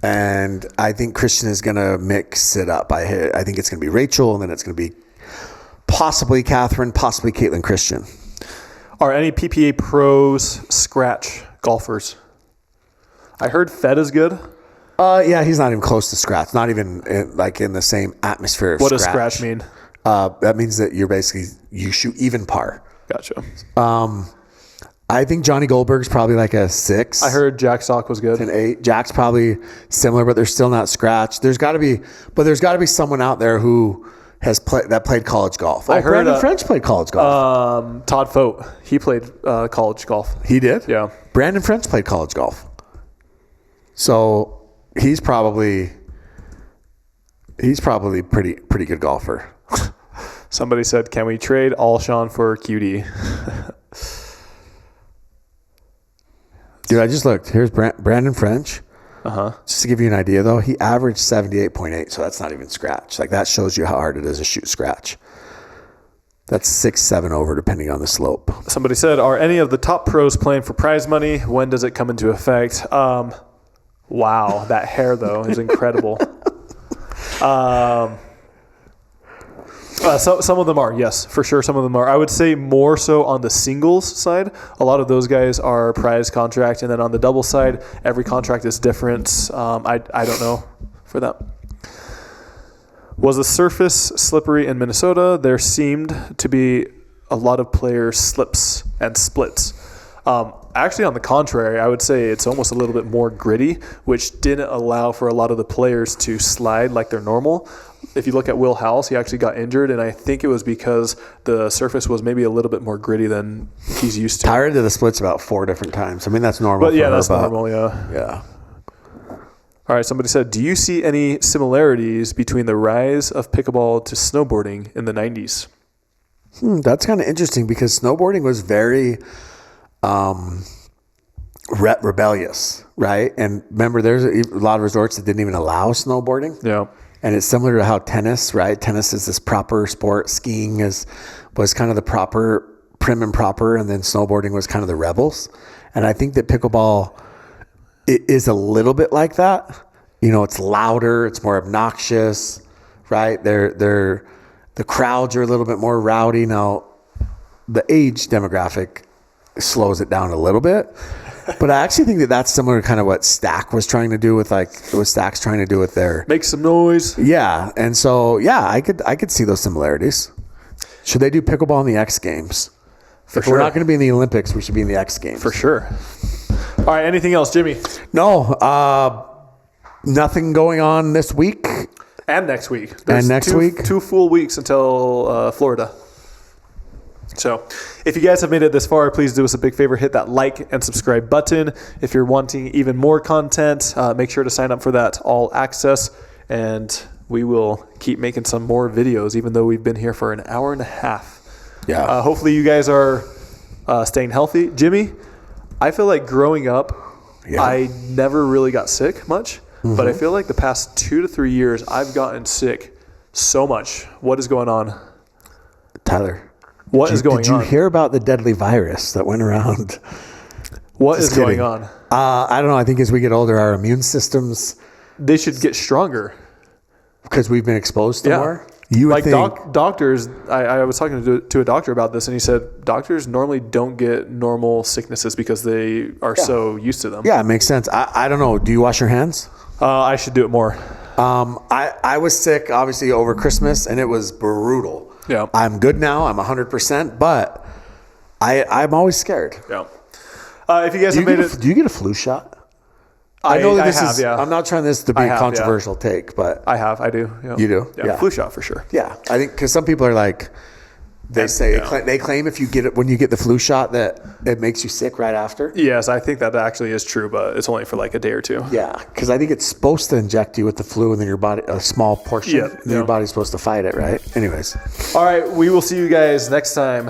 And I think Christian is going to mix it up. I think it's going to be Rachel, and then it's going to be possibly Catherine, possibly Caitlin Christian. Are any PPA pros scratch golfers? I heard Fed is good. Yeah, he's not even close to scratch. Not even in the same atmosphere of What scratch. does scratch mean? That means that you shoot even par. Gotcha. I think Johnny Goldberg's probably like a 6. I heard Jack Sock was good. An 8. Jack's probably similar, but they're still not scratch. There's got to be someone out there who has played college golf. I heard Brandon French played college golf. Todd Fote, he played college golf. He did? Yeah. Brandon French played college golf. So he's probably pretty good golfer. Somebody said, can we trade Alshon for QD? Dude, I just looked. Here's Brandon French. Just to give you an idea, though, he averaged 78.8, so that's not even scratch. Like, that shows you how hard it is to shoot scratch. That's 6-7 over, depending on the slope. Somebody said, are any of the top pros playing for prize money? When does it come into effect? Wow, that hair, though, is incredible. Some of them are, yes, for sure. Some of them are. I would say more so on the singles side. A lot of those guys are prize contract, and then on the double side, every contract is different. I don't know for that. Was the surface slippery in Minnesota? There seemed to be a lot of player slips and splits. Actually, on the contrary, I would say it's almost a little bit more gritty, which didn't allow for a lot of the players to slide like they're normal. If you look at Will House, he actually got injured, and I think it was because the surface was maybe a little bit more gritty than he's used to. Tyra did the splits about 4 different times. I mean, that's normal. But yeah, that's normal, yeah. Yeah. All right, somebody said, do you see any similarities between the rise of pickleball to snowboarding in the 90s? That's kind of interesting because snowboarding was very rebellious, right? And remember, there's a lot of resorts that didn't even allow snowboarding. Yeah. And it's similar to how tennis, right? Tennis is this proper sport. Skiing was kind of the proper, prim and proper, and then snowboarding was kind of the rebels. And I think that pickleball is a little bit like that. You know, it's louder, it's more obnoxious, right? The crowds are a little bit more rowdy. Now, the age demographic slows it down a little bit. But I actually think that that's similar to kind of what Stack was trying to do with what Stack's trying to do with their Make some noise. Yeah. And so I could see those similarities. Should they do pickleball in the X Games? For If sure. we're not going to be in the Olympics, we should be in the X Games. For sure. All right. Anything else, Jimmy? No, nothing going on this week. And next week. And next week? 2 full weeks until Florida. So if you guys have made it this far, please do us a big favor. Hit that like and subscribe button. If you're wanting even more content, make sure to sign up for that All Access. And we will keep making some more videos, even though we've been here for an hour and a half. Yeah. Hopefully you guys are staying healthy. Jimmy, I feel like growing up, I never really got sick much. But I feel like the past 2 to 3 years, I've gotten sick so much. What is going on? Tyler. What is going Did you on? hear about the deadly virus that went around? What is Just going kidding. on? I don't know. I think as we get older, our immune systems, They should get stronger. because we've been exposed to Yeah. more. You would Like think, doctors, I was talking to a doctor about this, and he said doctors normally don't get normal sicknesses because they are so used to them. yeah, it makes sense. I don't know. Do you wash your hands? I should do it more. I was sick, obviously, over Christmas, and it was brutal. Yeah. I'm good now. I'm 100%, but I'm always scared. Yeah. If you guys have made it, Do you get a flu shot? I know that this have, is. yeah. I'm not trying this to be I a have, controversial take, but I do. Yeah. You do? Yeah. Yeah. Flu shot for sure. yeah, I think because some people are like, they claim if you get it when you get the flu shot that it makes you sick right after. Yes, I think that actually is true, but it's only for like a day or two. Yeah, because I think it's supposed to inject you with the flu, and then your body, a small portion, Yeah, and your body's supposed to fight it, right? Anyways. All right. We will see you guys next time.